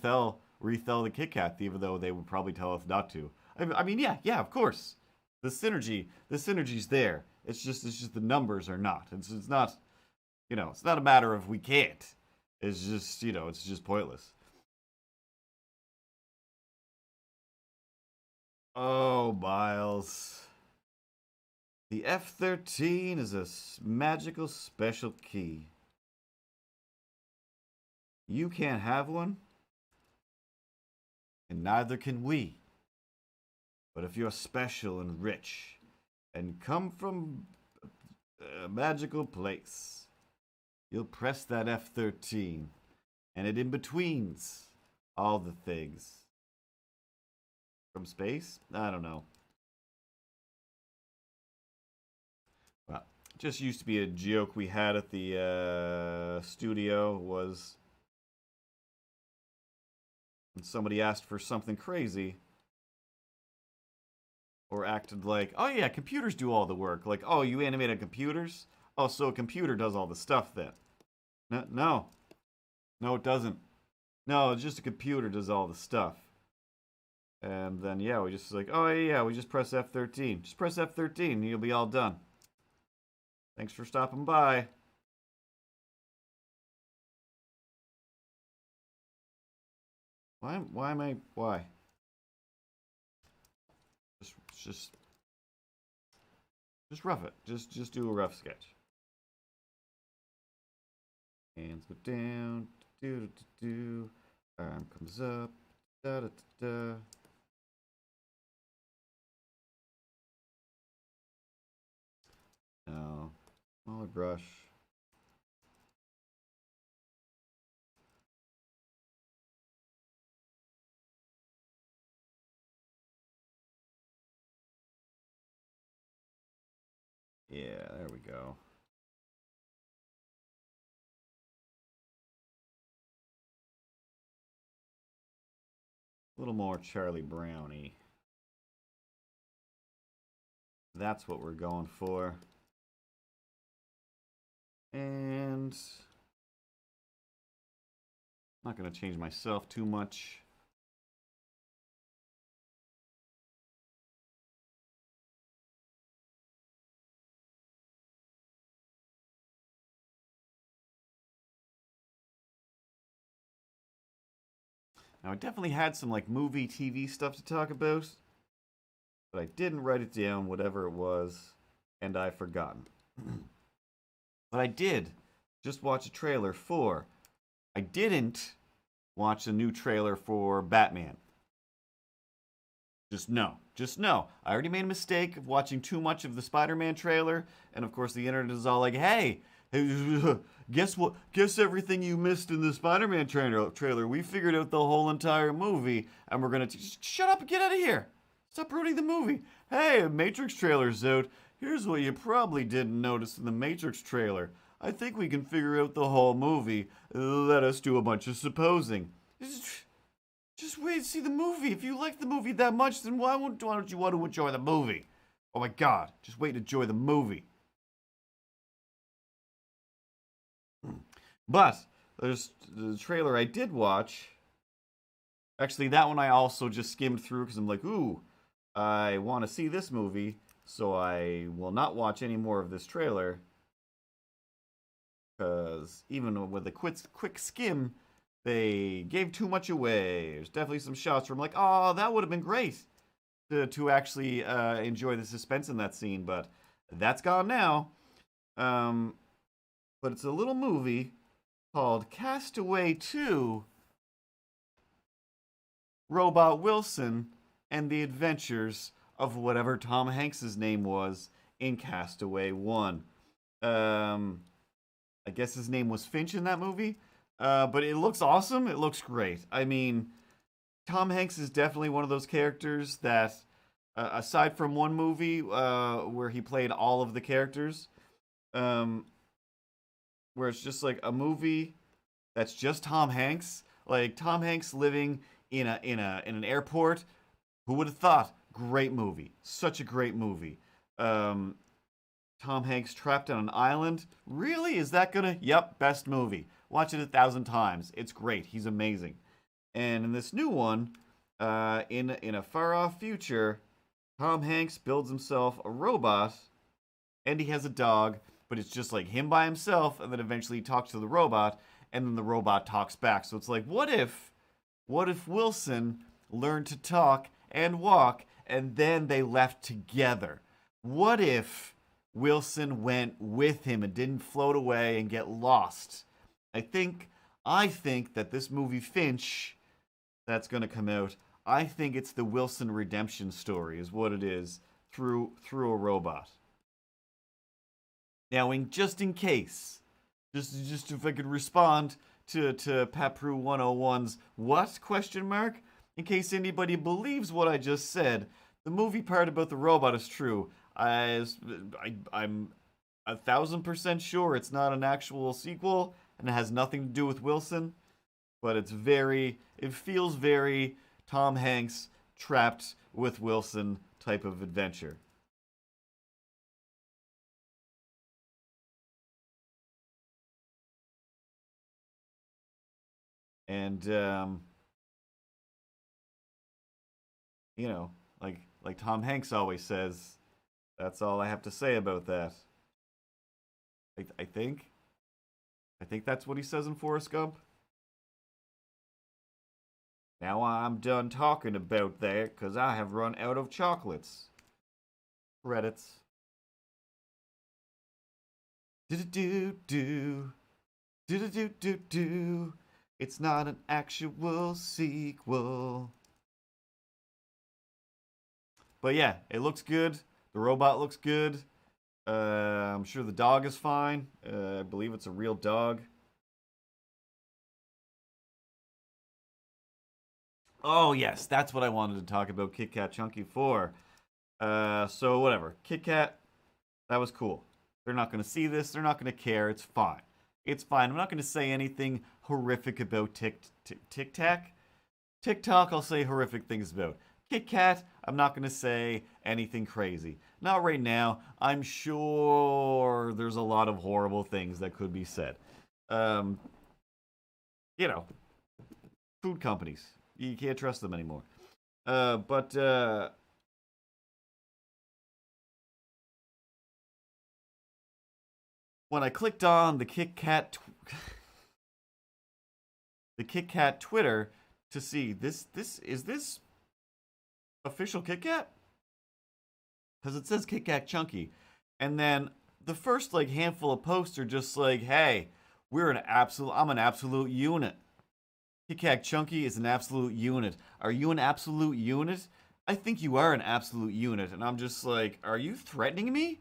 resell the Kit Kats, even though they would probably tell us not to. I mean, yeah, of course. The synergy's there. It's just the numbers are not. It's not, it's not a matter of we can't. It's just, it's just pointless. Oh, Miles. The F13 is a magical special key. You can't have one, and neither can we. But if you're special and rich, and come from a magical place, you'll press that F13, and it in betweens all the things. From space? I don't know. Well, just used to be a joke we had at the studio was and somebody asked for something crazy, or acted like, oh yeah, computers do all the work. Like, oh, you animated computers? Oh, so a computer does all the stuff then. No, no, no, it doesn't. No, it's just a computer does all the stuff. And then, yeah, we just like, oh yeah, we just press F13. Just press F13 and you'll be all done. Thanks for stopping by. Why? Just rough it. Just do a rough sketch. Hands go down, do do do do. Arm comes up, da da da da. No, smaller brush. Yeah, there we go. A little more Charlie Brownie. That's what we're going for. And I'm not going to change myself too much. Now, I definitely had some like movie, TV stuff to talk about, but I didn't write it down, whatever it was, and I've forgotten. But I did just watch a trailer for. I didn't watch a new trailer for Batman. Just no. I already made a mistake of watching too much of the Spider-Man trailer, and of course the internet is all like, hey, guess what? Guess everything you missed in the Spider-Man trailer. We figured out the whole entire movie, and we're gonna shut up and get out of here. Stop ruining the movie. Hey, a Matrix trailer's out. Here's what you probably didn't notice in the Matrix trailer. I think we can figure out the whole movie. Let us do a bunch of supposing. Just wait and see the movie. If you like the movie that much, then why don't you want to enjoy the movie? Oh my god, just wait and enjoy the movie. But there's the trailer I did watch. Actually, that one I also just skimmed through because I'm like, ooh, I want to see this movie, so I will not watch any more of this trailer. Because even with a quick skim, they gave too much away. There's definitely some shots where I'm like, oh, that would have been great to actually enjoy the suspense in that scene, but that's gone now. But it's a little movie called Castaway 2, Robot Wilson and the Adventures of whatever Tom Hanks's name was in Castaway 1. I guess his name was Finch in that movie. But it looks awesome. It looks great. I mean, Tom Hanks is definitely one of those characters that, aside from one movie where he played all of the characters, where it's just like a movie that's just Tom Hanks, like Tom Hanks living in an airport. Who would have thought? Great movie. Such a great movie. Tom Hanks trapped on an island. Really? Is that gonna? Yep, best movie. Watch it 1,000 times. It's great. He's amazing. And in this new one, in a far off future, Tom Hanks builds himself a robot, and he has a dog, but it's just like him by himself, and then eventually he talks to the robot, and then the robot talks back. So it's like, what if Wilson learned to talk and walk, and then they left together? What if Wilson went with him and didn't float away and get lost? I think that this movie Finch that's going to come out, I think it's the Wilson redemption story is what it is through a robot. Now, just in case, just if I could respond to Papru 101's what question mark, in case anybody believes what I just said, the movie part about the robot is true. I'm 1,000% sure it's not an actual sequel and it has nothing to do with Wilson. but it feels very Tom Hanks trapped with Wilson type of adventure. And you know, like Tom Hanks always says, that's all I have to say about that. I think that's what he says in Forrest Gump. Now I'm done talking about that because I have run out of chocolates. Credits. Do do do do do do do do. It's not an actual sequel. But yeah, it looks good. The robot looks good. I'm sure the dog is fine. I believe it's a real dog. Oh yes, that's what I wanted to talk about Kit Kat Chunky for. So whatever. Kit Kat, that was cool. They're not going to see this. They're not going to care. It's fine. It's fine. I'm not going to say anything horrific about Tic Tac. TikTok, I'll say horrific things about. Kit Kat, I'm not going to say anything crazy. Not right now. I'm sure there's a lot of horrible things that could be said. Um, you know, food companies. You can't trust them anymore. But when I clicked on the Kit Kat Twitter to see this is this official Kit Kat? Because it says Kit Kat Chunky, and then the first like handful of posts are just like, "Hey, I'm an absolute unit. Kit Kat Chunky is an absolute unit. Are you an absolute unit? I think you are an absolute unit." And I'm just like, "Are you threatening me?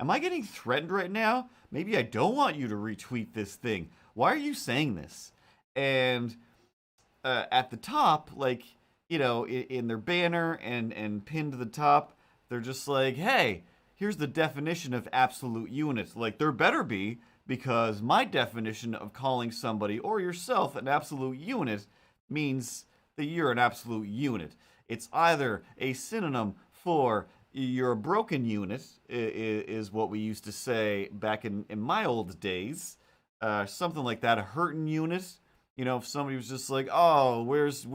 Am I getting threatened right now? Maybe I don't want you to retweet this thing. Why are you saying this?" And at the top, like, in their banner and pinned to the top, they're just like, "Hey, here's the definition of absolute unit." Like, there better be, because my definition of calling somebody or yourself an absolute unit means that you're an absolute unit. It's either a synonym for you're a broken unit, is what we used to say back in my old days. Something like that, a hurting unit. If somebody was just like, "Oh, where's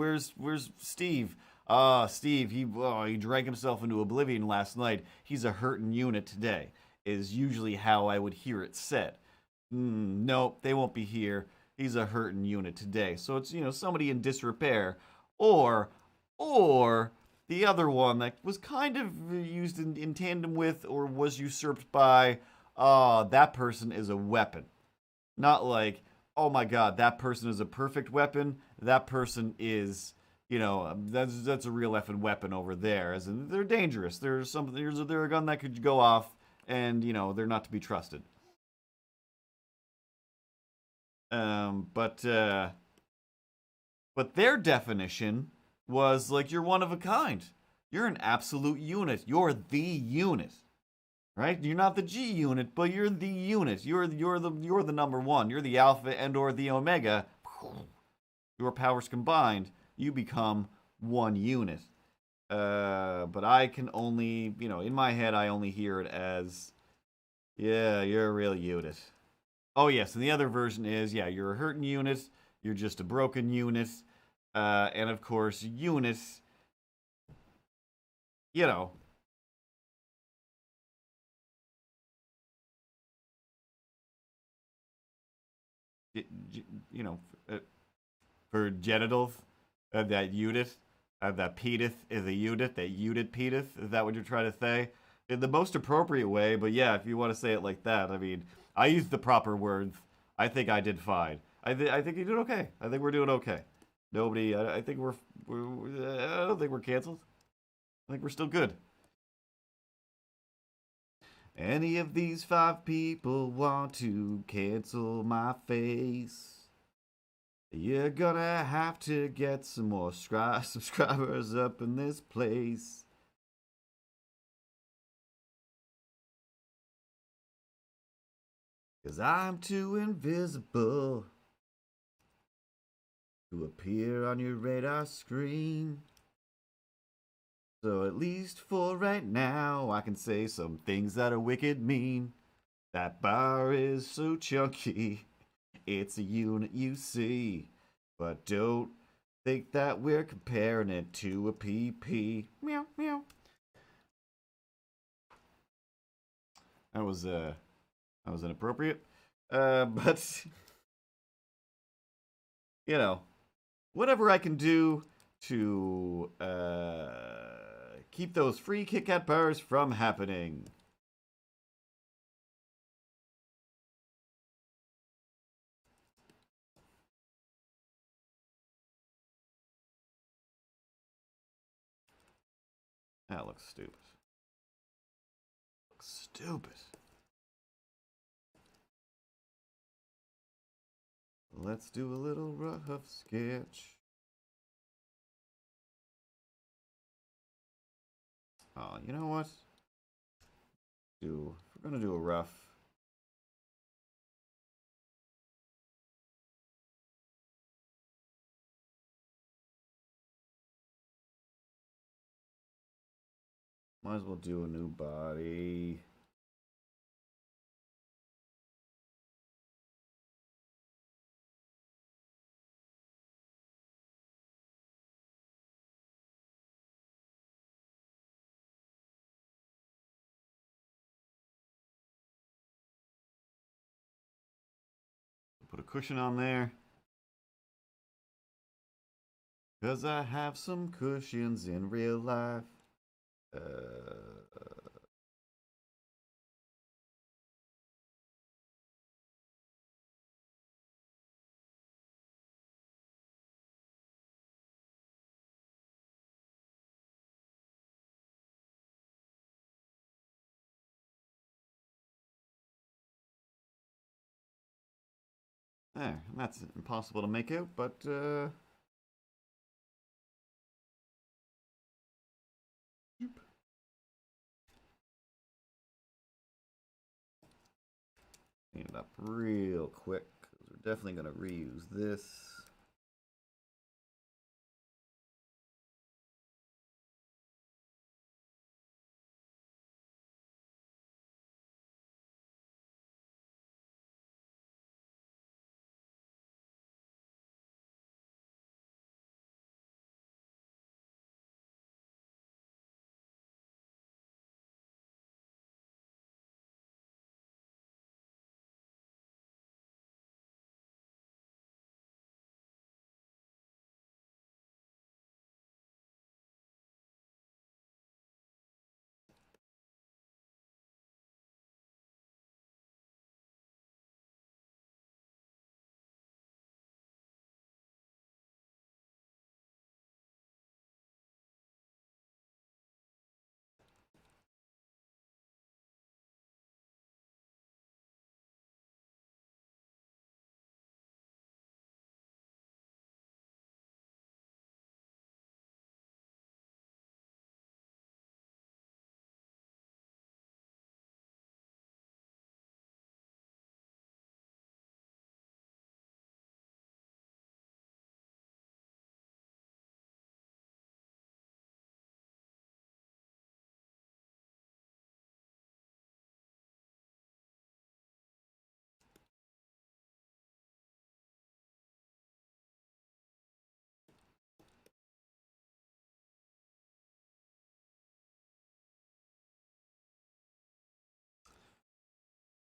Steve? Steve, he drank himself into oblivion last night. He's a hurting unit today," is usually how I would hear it said. Nope, they won't be here. He's a hurting unit today. So it's, somebody in disrepair. Or the other one that was kind of used in tandem with or was usurped by, that person is a weapon. Not like, "Oh my god, that person is a perfect weapon. That person is, that's a real effing weapon over there." As in, they're dangerous. They're a gun that could go off, and they're not to be trusted. But their definition was like, you're one of a kind. You're an absolute unit. You're the unit, right? You're not the G unit, but you're the unit. You're the number one. You're the alpha and or the omega. Your powers combined, you become one unit. But I can only, in my head, I only hear it as, "Yeah, you're a real unit." Oh yes, and the other version is, yeah, you're a hurting unit. You're just a broken unit. And of course, unit, you know, y- you know, uh, for genitals, that unit, that pedith is a unit, that unit pedith. Is that what you're trying to say? In the most appropriate way, but yeah, if you want to say it like that, I mean, I used the proper words. I think I did fine. I think you did okay. I think we're doing okay. Nobody. I think I don't think we're canceled. I think we're still good. Any of these five people want to cancel my face? You're gonna have to get some more subscribers up in this place. Cause I'm too invisible. to appear on your radar screen. So at least for right now, I can say some things that are wicked mean. That bar is so chunky, it's a unit you see. But don't think that we're comparing it to a PP. Meow, meow. That was inappropriate. But you know, whatever I can do to keep those free KitKat bars from happening. That looks stupid. Looks stupid. Let's do a little rough sketch. Oh, you know what? If we're gonna do a rough. Might as well do a new body. Put a cushion on there. Cause I have some cushions in real life. There, that's impossible to make out, but clean it up real quick, because we're definitely going to reuse this.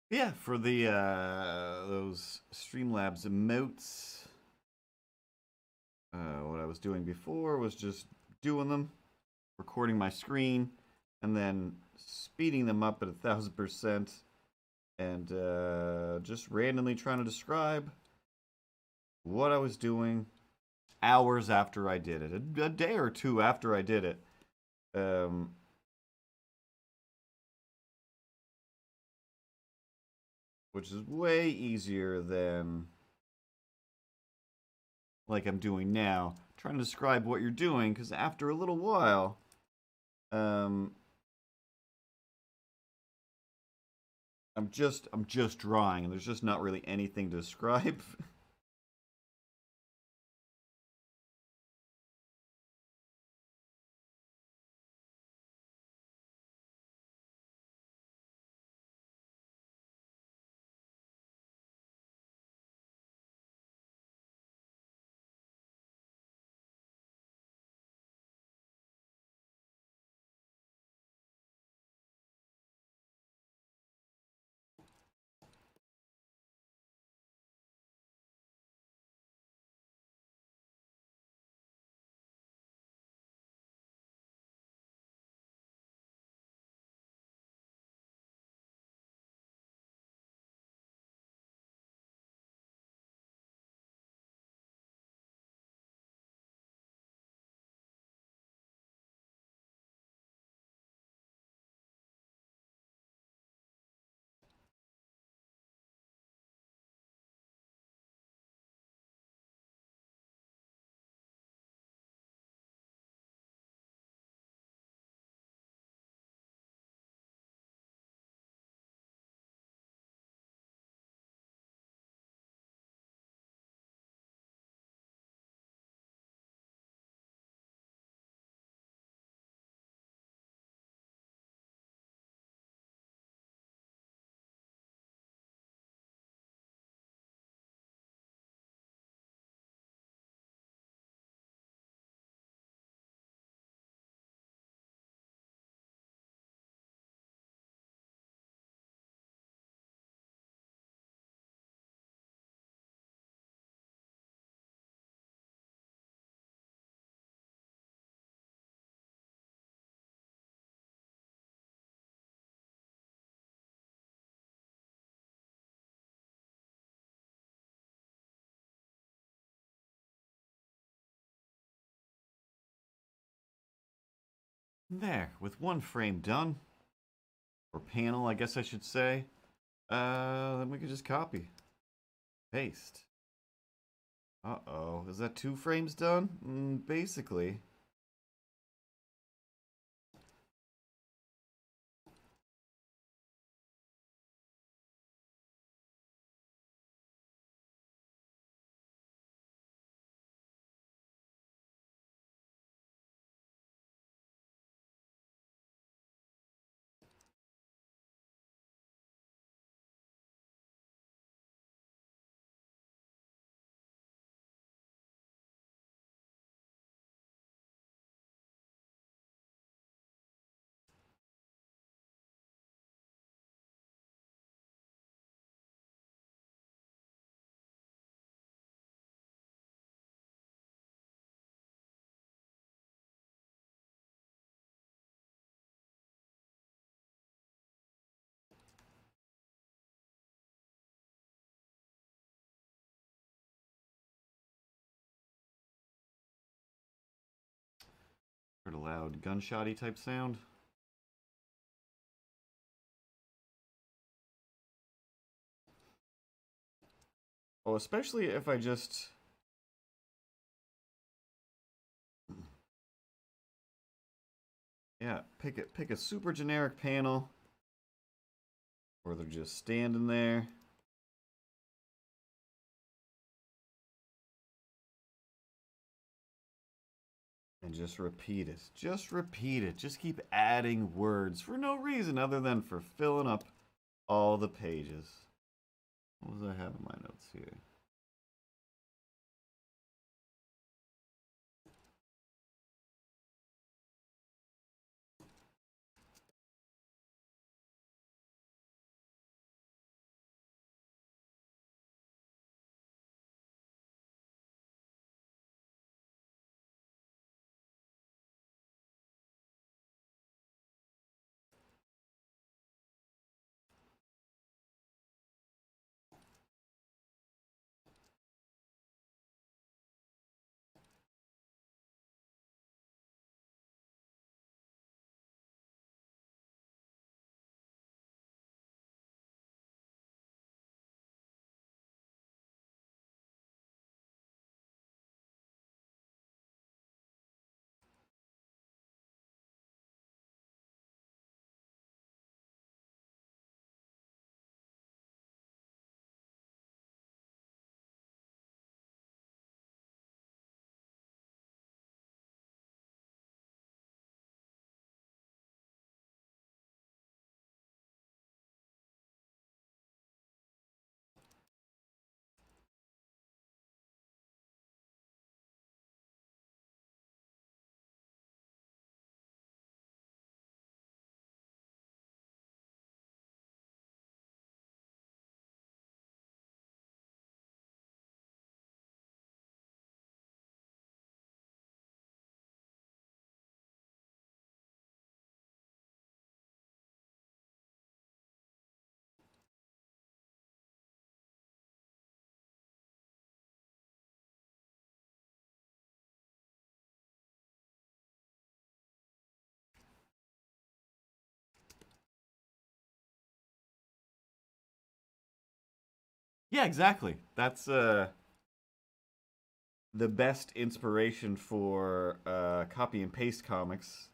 Yeah, for the those Streamlabs emotes, what I was doing before was just doing them, recording my screen, and then speeding them up at 1,000%, and just randomly trying to describe what I was doing hours after I did it, a day or two after I did it. Which is way easier than like I'm doing now, trying to describe what you're doing, because after a little while, I'm just drawing, and there's just not really anything to describe. There, with one frame done, or panel, I guess I should say, then we can just copy, paste. Uh-oh, is that 2 frames done? Basically. Heard a loud gunshotty type sound. Oh, especially if I just... Yeah, pick a super generic panel. Or they're just standing there. And just repeat it. Just repeat it. Just keep adding words for no reason other than for filling up all the pages. What was I have in my notes here? Yeah, exactly. That's the best inspiration for copy and paste comics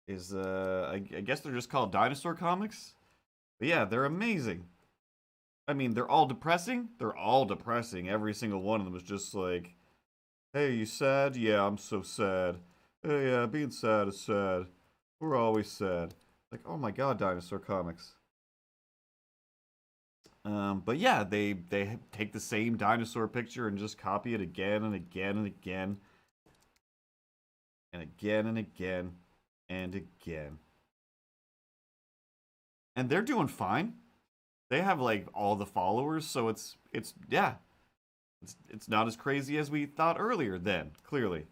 is I guess they're just called dinosaur comics. But yeah, they're amazing. I mean, they're all depressing. They're all depressing. Every single one of them is just like, "Hey, you sad? Yeah, I'm so sad. Hey, yeah, being sad is sad. We're always sad." Like, oh my god, dinosaur comics. But yeah, they take the same dinosaur picture and just copy it again and again and again and again and again and again. And they're doing fine. They have like all the followers, so it's yeah, it's not as crazy as we thought earlier. Then clearly,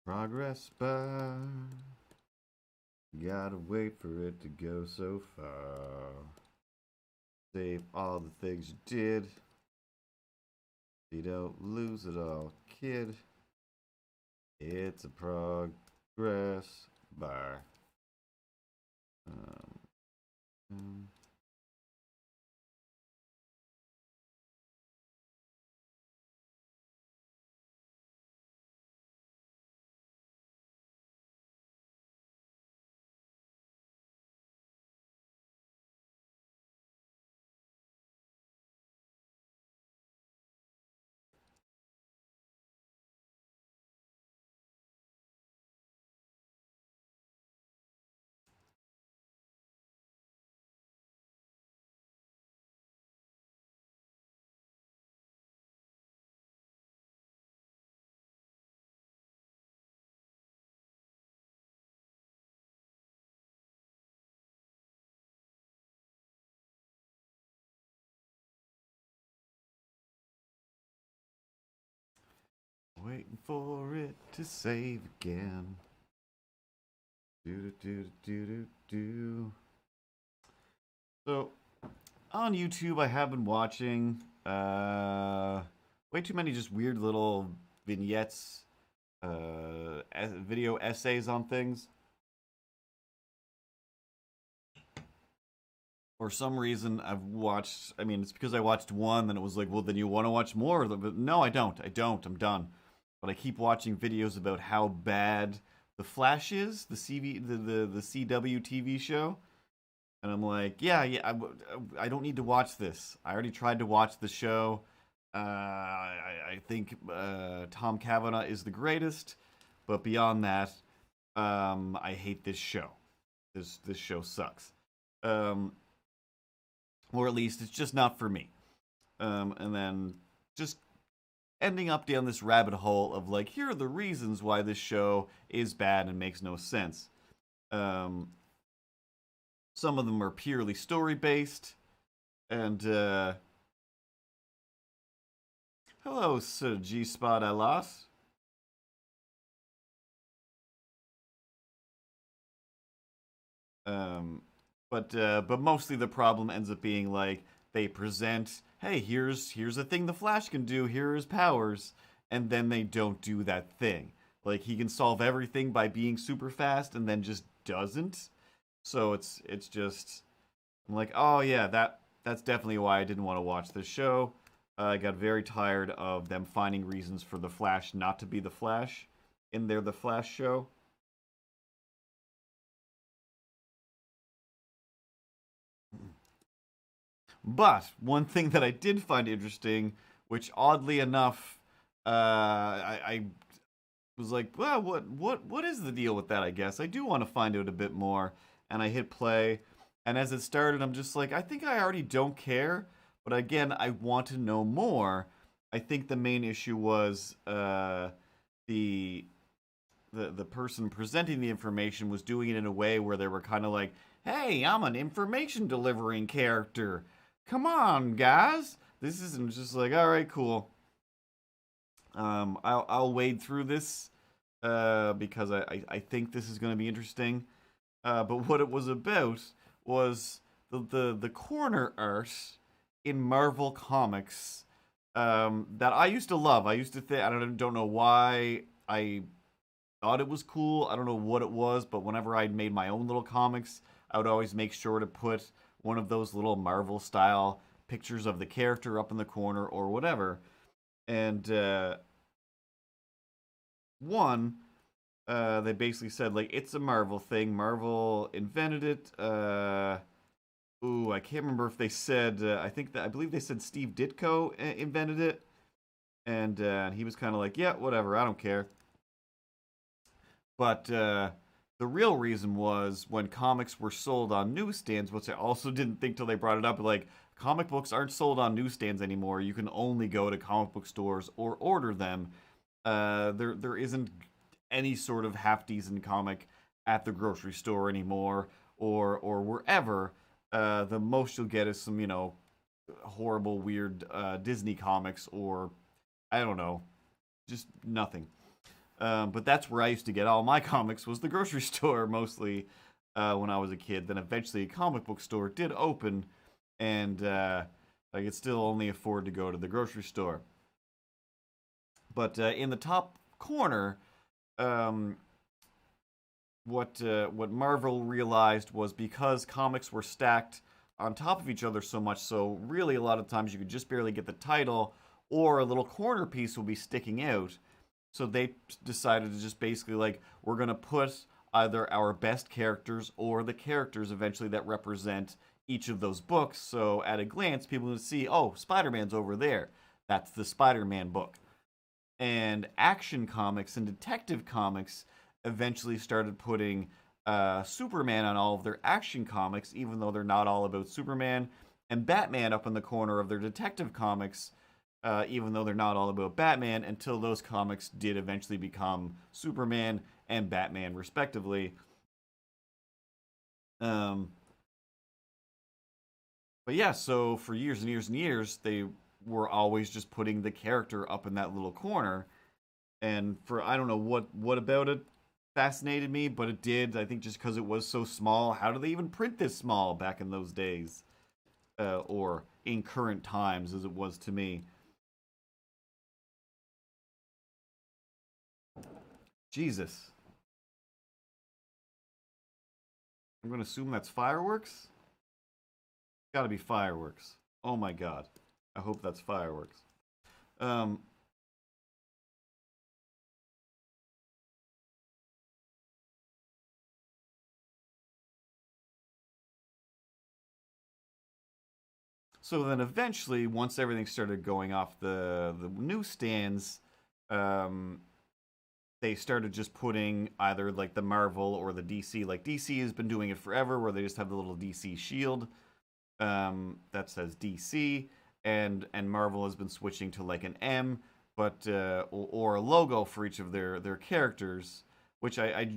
Progress bar. Gotta wait for it to go so far. Save all the things you did. You don't lose it all, kid. It's a progress bar. Um, Waiting for it to save again. Do do do do do. So on YouTube, I have been watching way too many just weird little vignettes, video essays on things. For some reason, I've watched. I mean, it's because I watched one, then it was like, well, then you want to watch more? But no, I don't. I don't. I'm done. But I keep watching videos about how bad the Flash is, the CW TV show, and I'm like, yeah, I don't need to watch this. I already tried to watch the show. I think Tom Cavanaugh is the greatest, but beyond that, I hate this show. This show sucks. Or at least it's just not for me. And then just ending up down this rabbit hole of like, here are the reasons why this show is bad and makes no sense. Some of them are purely story based, and hello, Sir G Spot I lost. But mostly the problem ends up being like they present, hey, here's a thing the Flash can do, here are his powers, and then they don't do that thing. Like he can solve everything by being super fast, and then just doesn't. So it's just I'm like, oh yeah, that's definitely why I didn't want to watch this show. I got very tired of them finding reasons for the Flash not to be the Flash in their The Flash show. But one thing that I did find interesting, which oddly enough, I was like, well, what is the deal with that? I guess I do want to find out a bit more, and I hit play, and as it started, I'm just like, I think I already don't care, but again, I want to know more. I think the main issue was the the person presenting the information was doing it in a way where they were kind of like, "Hey, I'm an information delivering character. Come on, guys." This isn't just like, "All right, cool." I'll wade through this because I think this is going to be interesting. But what it was about was the corner art in Marvel Comics that I used to love. I used to think I don't know why I thought it was cool. I don't know what it was, but whenever I made my own little comics, I would always make sure to put one of those little Marvel style pictures of the character up in the corner or whatever. And one, they basically said like it's a Marvel thing. Marvel invented it. I can't remember if they said. I believe they said Steve Ditko invented it, and he was kind of like, yeah, whatever, I don't care. But the real reason was when comics were sold on newsstands, which I also didn't think till they brought it up. Like, comic books aren't sold on newsstands anymore. You can only go to comic book stores or order them. There isn't any sort of half decent comic at the grocery store anymore or wherever. The most you'll get is some horrible weird Disney comics or I don't know, just nothing. But that's where I used to get all my comics, was the grocery store mostly when I was a kid. Then eventually a comic book store did open, and I could still only afford to go to the grocery store. But in the top corner, um, what Marvel realized was, because comics were stacked on top of each other so much, so really a lot of times you could just barely get the title, or a little corner piece will be sticking out. So they decided to just basically, like, we're going to put either our best characters or the characters eventually that represent each of those books. So at a glance, people will see, oh, Spider-Man's over there. That's the Spider-Man book. And Action Comics and Detective Comics eventually started putting Superman on all of their Action Comics, even though they're not all about Superman, and Batman up in the corner of their Detective Comics, even though they're not all about Batman, until those comics did eventually become Superman and Batman, respectively. Um, but yeah, so for years and years and years, they were always just putting the character up in that little corner. And for, I don't know what about it fascinated me, but it did. I think just because it was so small. How do they even print this small back in those days? Or in current times, as it was to me. Jesus. I'm going to assume that's fireworks? Gotta be fireworks. Oh my god. I hope that's fireworks. Um, so then eventually, once everything started going off the newsstands, um, they started just putting either like the Marvel or the DC. Like DC has been doing it forever, where they just have the little DC shield that says DC, and Marvel has been switching to like an M, but or a logo for each of their characters, which I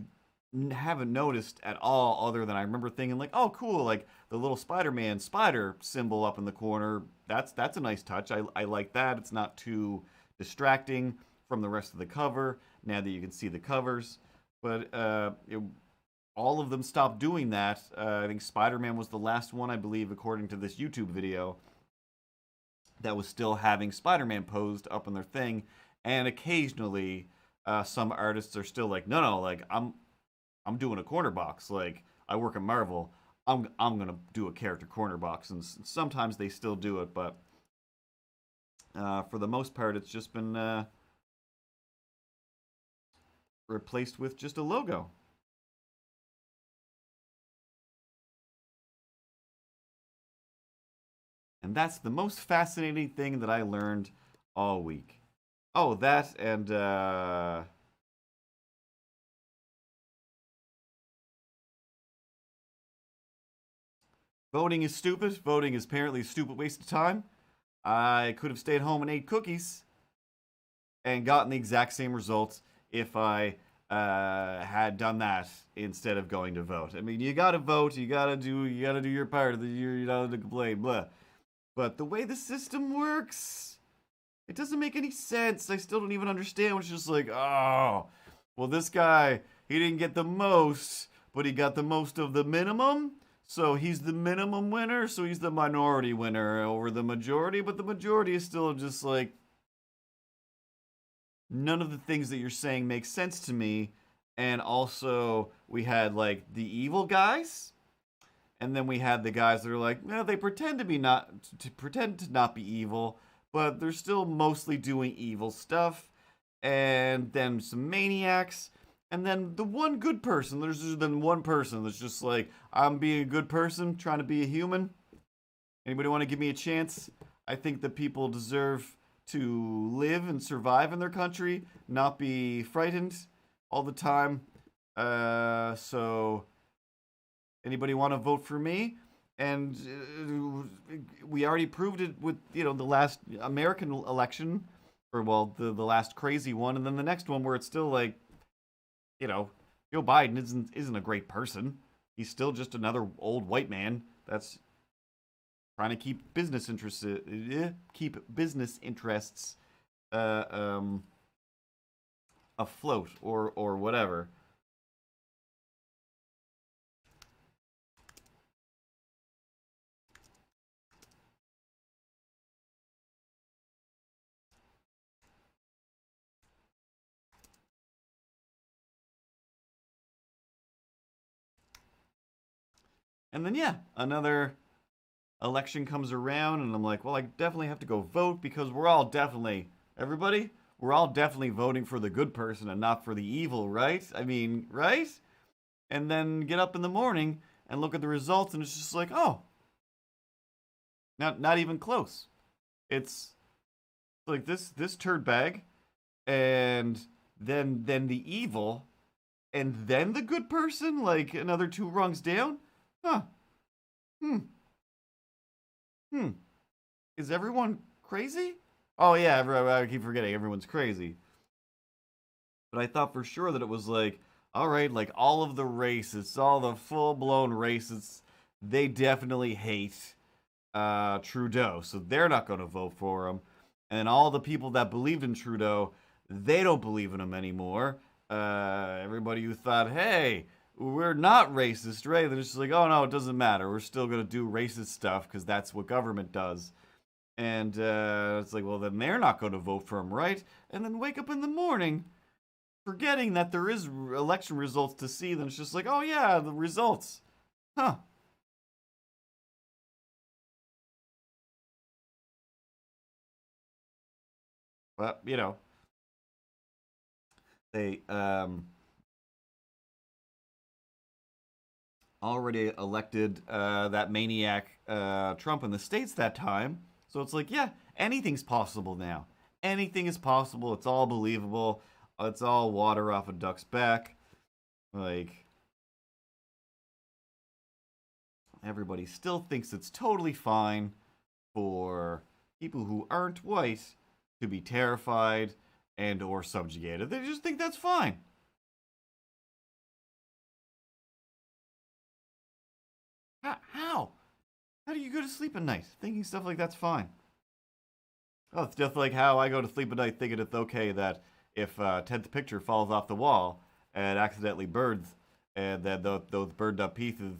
haven't noticed at all, other than I remember thinking like, oh cool, like the little Spider-Man spider symbol up in the corner. That's a nice touch. I like that. It's not too distracting from the rest of the cover. Now that you can see the covers, but all of them stopped doing that. I think Spider-Man was the last one, I believe, according to this YouTube video, that was still having Spider-Man posed up on their thing. And occasionally, some artists are still like, no, like I'm doing a corner box. Like I work at Marvel. I'm gonna do a character corner box, and sometimes they still do it, but for the most part, it's just been replaced with just a logo. And that's the most fascinating thing that I learned all week. Oh, that and voting is stupid. Voting is apparently a stupid waste of time. I could have stayed home and ate cookies and gotten the exact same results if I had done that instead of going to vote. I mean, you gotta vote. You gotta do your part. You gotta complain. Blah. But the way the system works, it doesn't make any sense. I still don't even understand. It's just like, oh, well, this guy, he didn't get the most, but he got the most of the minimum. So he's the minimum winner. So he's the minority winner over the majority. But the majority is still just like, none of the things that you're saying make sense to me. And also, we had like the evil guys, and then we had the guys that are like, no, they pretend to be not to pretend to not be evil, but they're still mostly doing evil stuff. And then some maniacs, and then the one good person. There's just then one person that's just like, I'm being a good person, trying to be a human. Anybody want to give me a chance? I think that people deserve to live and survive in their country, not be frightened all the time. So anybody want to vote for me? And we already proved it with the last American election, or well the last crazy one, and then the next one where it's still like, you know, Joe Biden isn't a great person. He's still just another old white man that's trying to keep business interests uh, afloat or whatever. And then yeah, another election comes around, and I'm like, well, I definitely have to go vote because we're all definitely everybody. We're all definitely voting for the good person and not for the evil, right? I mean, right? And then get up in the morning and look at the results, and it's just like, oh, not even close. It's like this turd bag, and then the evil, and then the good person, like another two rungs down. Huh? Hmm. Hmm. Is everyone crazy? Oh yeah, I keep forgetting everyone's crazy. But I thought for sure that it was like, all right, like all of the racists, all the full blown racists, they definitely hate Trudeau, so they're not going to vote for him. And all the people that believed in Trudeau, they don't believe in him anymore. Everybody who thought, hey, we're not racist, right? They're just like, oh no, it doesn't matter. We're still going to do racist stuff because that's what government does. And it's like, well, then they're not going to vote for him, right? And then wake up in the morning forgetting that there is election results to see. Then it's just like, oh yeah, the results. Huh. But, they already elected that maniac Trump in the States that time. So it's like, yeah, anything's possible now. Anything is possible. It's all believable. It's all water off a duck's back. Like, everybody still thinks it's totally fine for people who aren't white to be terrified and or subjugated. They just think that's fine. How? How do you go to sleep at night thinking stuff like that's fine? Oh, it's just like how I go to sleep at night thinking it's okay that if Ted's picture falls off the wall and accidentally burns, and then those burned up pieces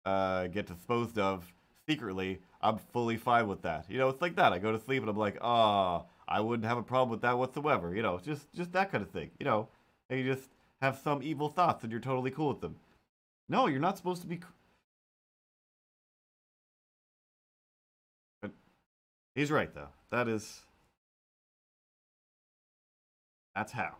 get disposed of secretly, I'm fully fine with that. It's like that. I go to sleep and I'm like, oh, I wouldn't have a problem with that whatsoever. Just that kind of thing. And you just have some evil thoughts and you're totally cool with them. No, you're not supposed to be. But he's right though. That's how.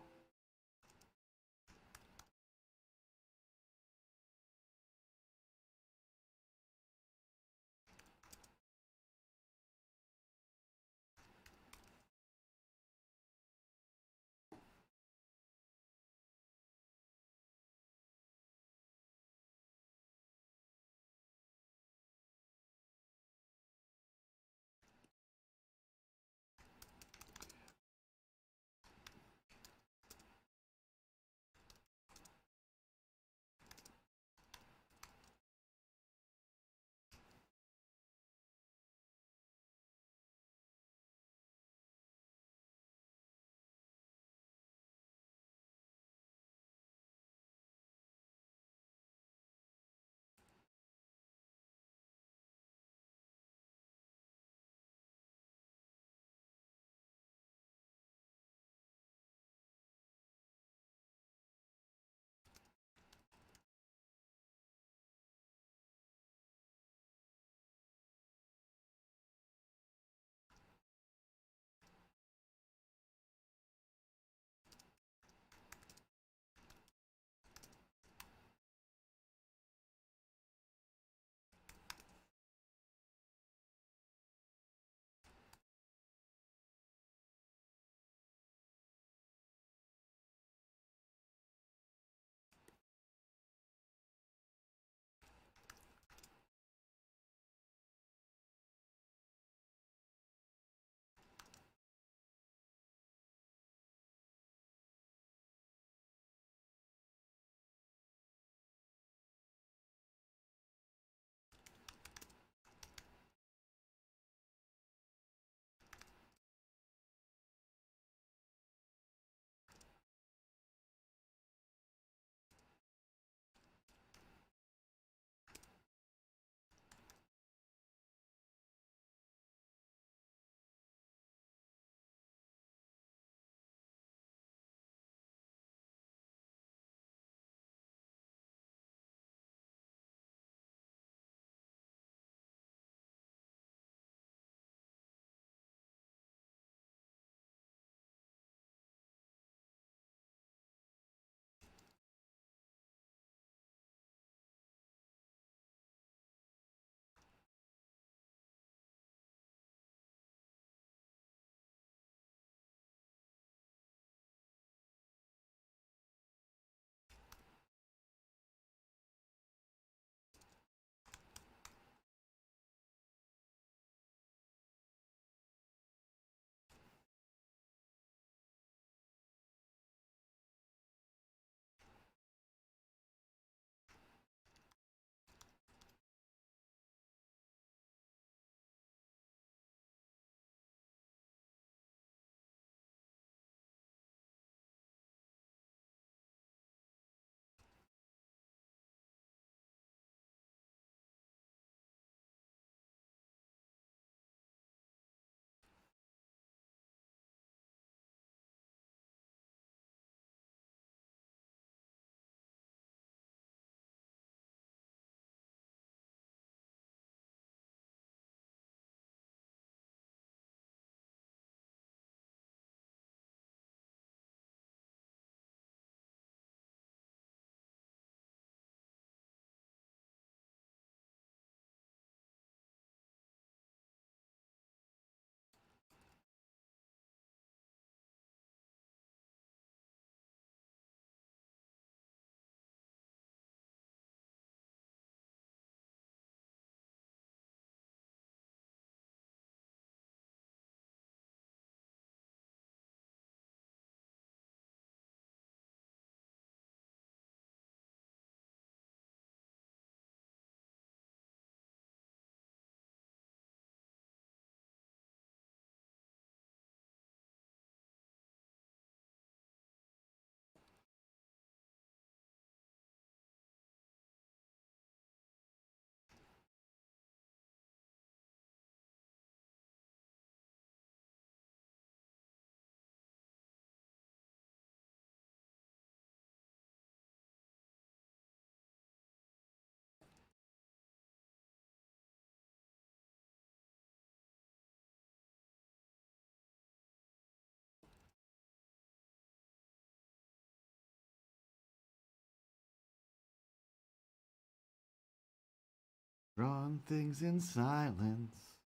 Drawing things in silence,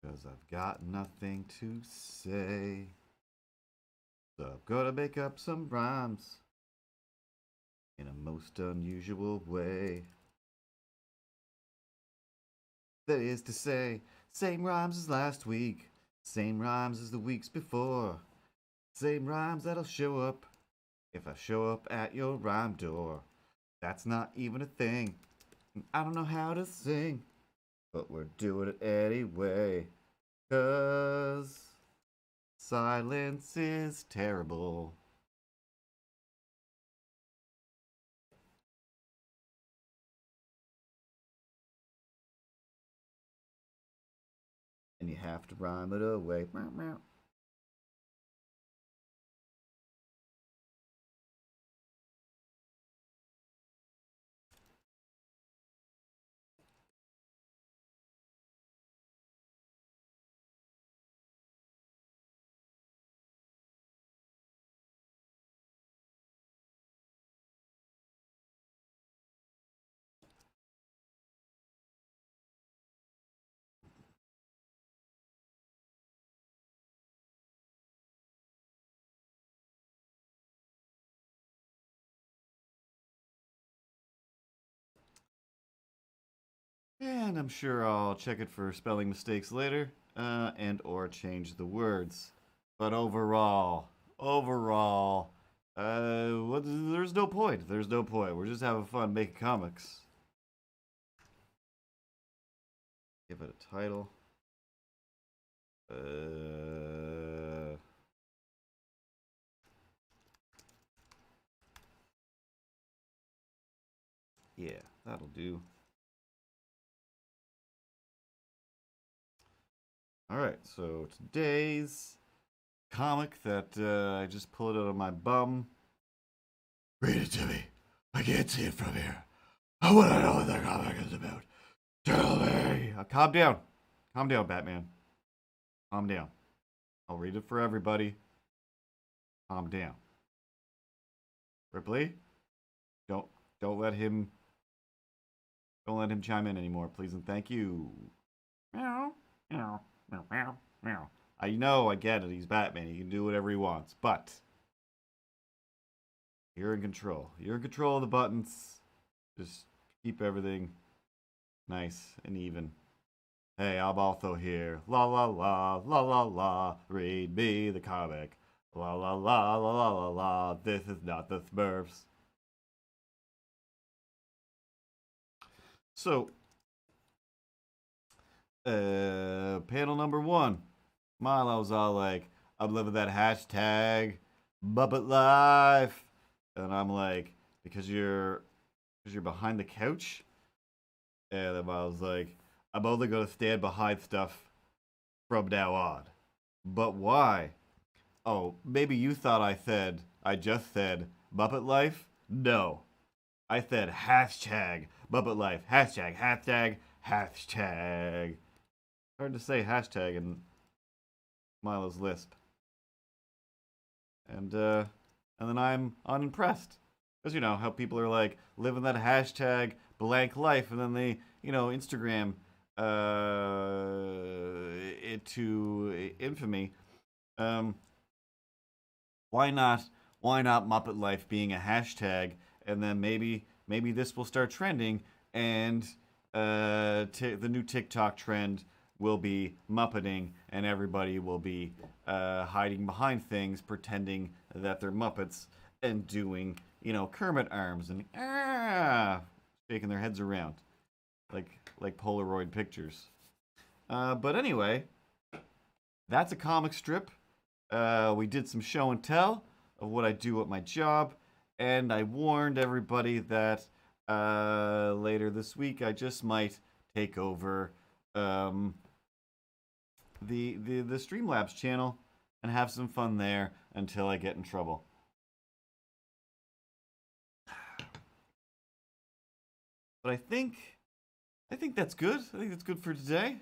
'cause I've got nothing to say. So I'm gonna make up some rhymes in a most unusual way. That is to say, same rhymes as last week, same rhymes as the weeks before, same rhymes that'll show up if I show up at your rhyme door. That's not even a thing. I don't know how to sing, but we're doing it anyway. 'Cause silence is terrible. And you have to rhyme it away. Meow, meow. And I'm sure I'll check it for spelling mistakes later, and or change the words. But overall, there's no point. There's no point. We're just having fun making comics. Give it a title. Yeah, that'll do. Alright, so today's comic that I just pulled out of my bum. Read it to me. I can't see it from here. I want to know what the comic is about. Tell me. Calm down. Calm down, Batman. Calm down. I'll read it for everybody. Calm down. Ripley, don't let him chime in anymore, please and thank you. Meow, meow, meow, meow, meow. I know, I get it. He's Batman. He can do whatever he wants, but you're in control. You're in control of the buttons. Just keep everything nice and even. Hey, I'm also here. La la la, la la la. Read me the comic. La la la, la la la la. This is not the Smurfs. So, panel number 1. Milo's all like, I'm living that hashtag Muppet Life. And I'm like, because you're behind the couch? And then Milo's like, I'm only gonna stand behind stuff from now on. But why? Oh, maybe you thought I just said Muppet Life? No. I said hashtag Muppet Life. Hashtag, hashtag, hashtag. Hard to say hashtag in Milo's lisp. And then I'm unimpressed. Because, you know, how people are like, living that hashtag blank life, and then they, you know, Instagram it to infamy. Why not Muppet Life being a hashtag, and then maybe this will start trending, and the new TikTok trend will be Muppeting, and everybody will be hiding behind things, pretending that they're Muppets, and doing, you know, Kermit arms and shaking their heads around like Polaroid pictures. But anyway, that's a comic strip. We did some show and tell of what I do at my job, and I warned everybody that later this week I just might take over the Streamlabs channel and have some fun there until I get in trouble. But I think that's good. I think that's good for today.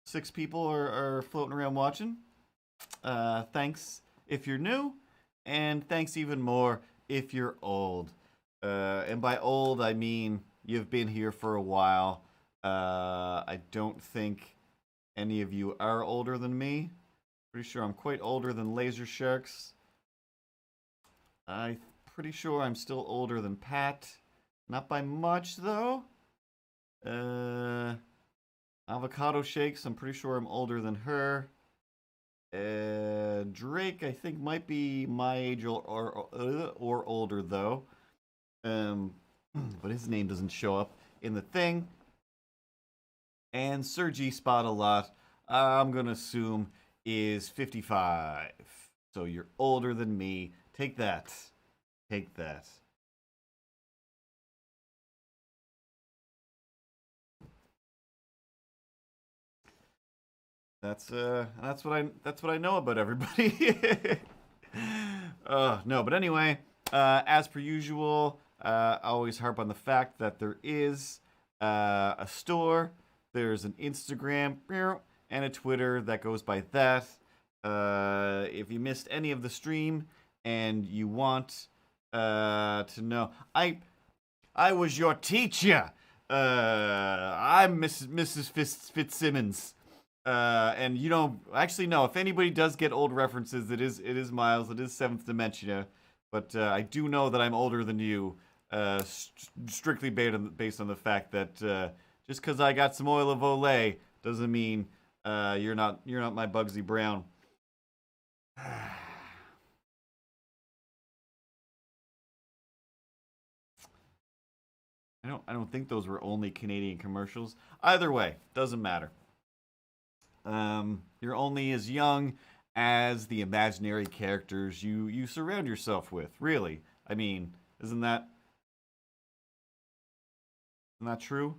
6 people are floating around watching. Thanks if you're new, and thanks even more if you're old. And by old, I mean you've been here for a while. I don't think any of you are older than me. Pretty sure I'm quite older than Laser Sharks. I'm pretty sure I'm still older than Pat. Not by much, though. Avocado Shakes, I'm pretty sure I'm older than her. Drake, I think, might be my age or older, though. But his name doesn't show up in the thing. And Sir G Spot a lot, I'm going to assume, is 55. So you're older than me. Take that. Take that. That's what I know about everybody. No, but anyway, as per usual, I always harp on the fact that there is a store, there's an Instagram, and a Twitter that goes by that. If you missed any of the stream and you want to know, I was your teacher. I'm Mrs. Fitzsimmons. And you know, actually, no. If anybody does get old references, it is Miles. It is Seventh Dimension. But I do know that I'm older than you, strictly based on the fact that just because I got some oil of Olay doesn't mean you're not my Bugsy Brown. I don't think those were only Canadian commercials. Either way, doesn't matter. You're only as young as the imaginary characters you surround yourself with. Really, I mean, isn't that true?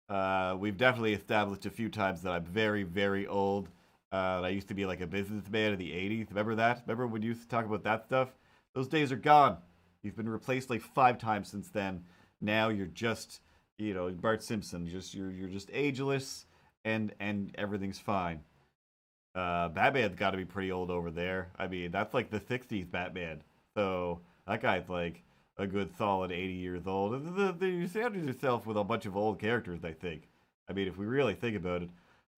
We've definitely established a few times that I'm very, very old. I used to be like a businessman in the 80s. Remember that? Remember when you used to talk about that stuff? Those days are gone. You've been replaced like 5 times since then. Now you're just, Bart Simpson. You're just ageless, and everything's fine. Batman's got to be pretty old over there. I mean, that's like the 60s Batman. So that guy's like a good solid 80 years old. You surrounded yourself with a bunch of old characters, I think. I mean, if we really think about it.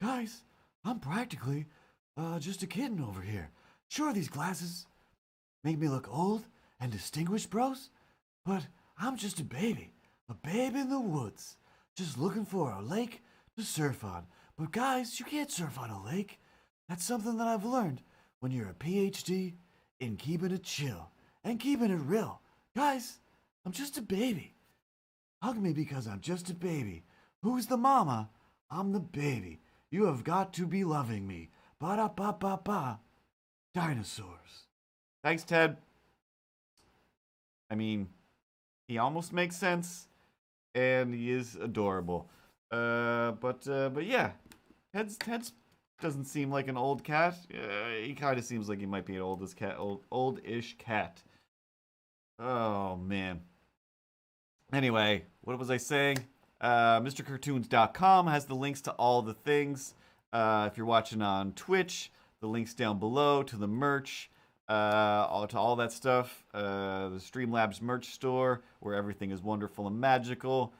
Guys, I'm practically just a kitten over here. Sure, these glasses make me look old and distinguished, bros, but I'm just a baby in the woods, just looking for a lake to surf on. But guys, you can't surf on a lake. That's something that I've learned when you're a PhD in keeping it chill and keeping it real. Guys, I'm just a baby. Hug me because I'm just a baby. Who's the mama? I'm the baby. You have got to be loving me. Ba-da-ba-ba-ba. Dinosaurs. Thanks, Ted. I mean, he almost makes sense, and he is adorable. But yeah, Ted's doesn't seem like an old cat. He kind of seems like he might be an oldish cat. Oh man. Anyway, what was I saying? MrCartoons.com has the links to all the things. If you're watching on Twitch, the links down below to the merch, to all that stuff. The Streamlabs merch store, where everything is wonderful and magical.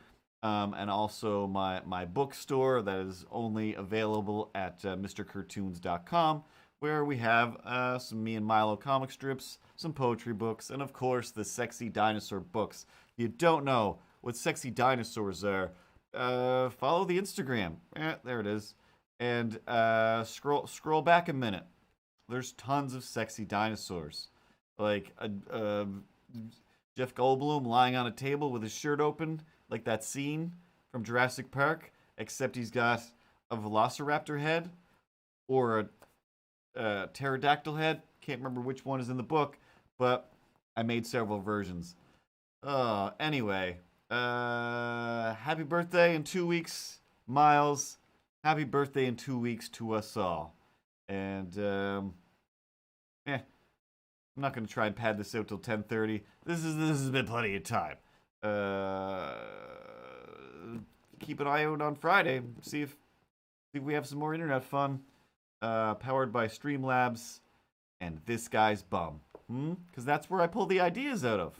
And also my bookstore that is only available at MrCartoons.com, where we have some me and Milo comic strips, some poetry books, and of course the sexy dinosaur books. If you don't know what sexy dinosaurs are, follow the Instagram. There it is. And scroll back a minute. There's tons of sexy dinosaurs. Like Jeff Goldblum lying on a table with his shirt open, like that scene from Jurassic Park, except he's got a velociraptor head or a pterodactyl head. Can't remember which one is in the book, but I made several versions. Anyway, happy birthday in 2 weeks, Miles. Happy birthday in 2 weeks to us all. And, I'm not going to try and pad this out till 10:30. This has been plenty of time. Keep an eye out on Friday. See if we have some more internet fun. Powered by Streamlabs and This Guy's Bum. Because that's where I pull the ideas out of.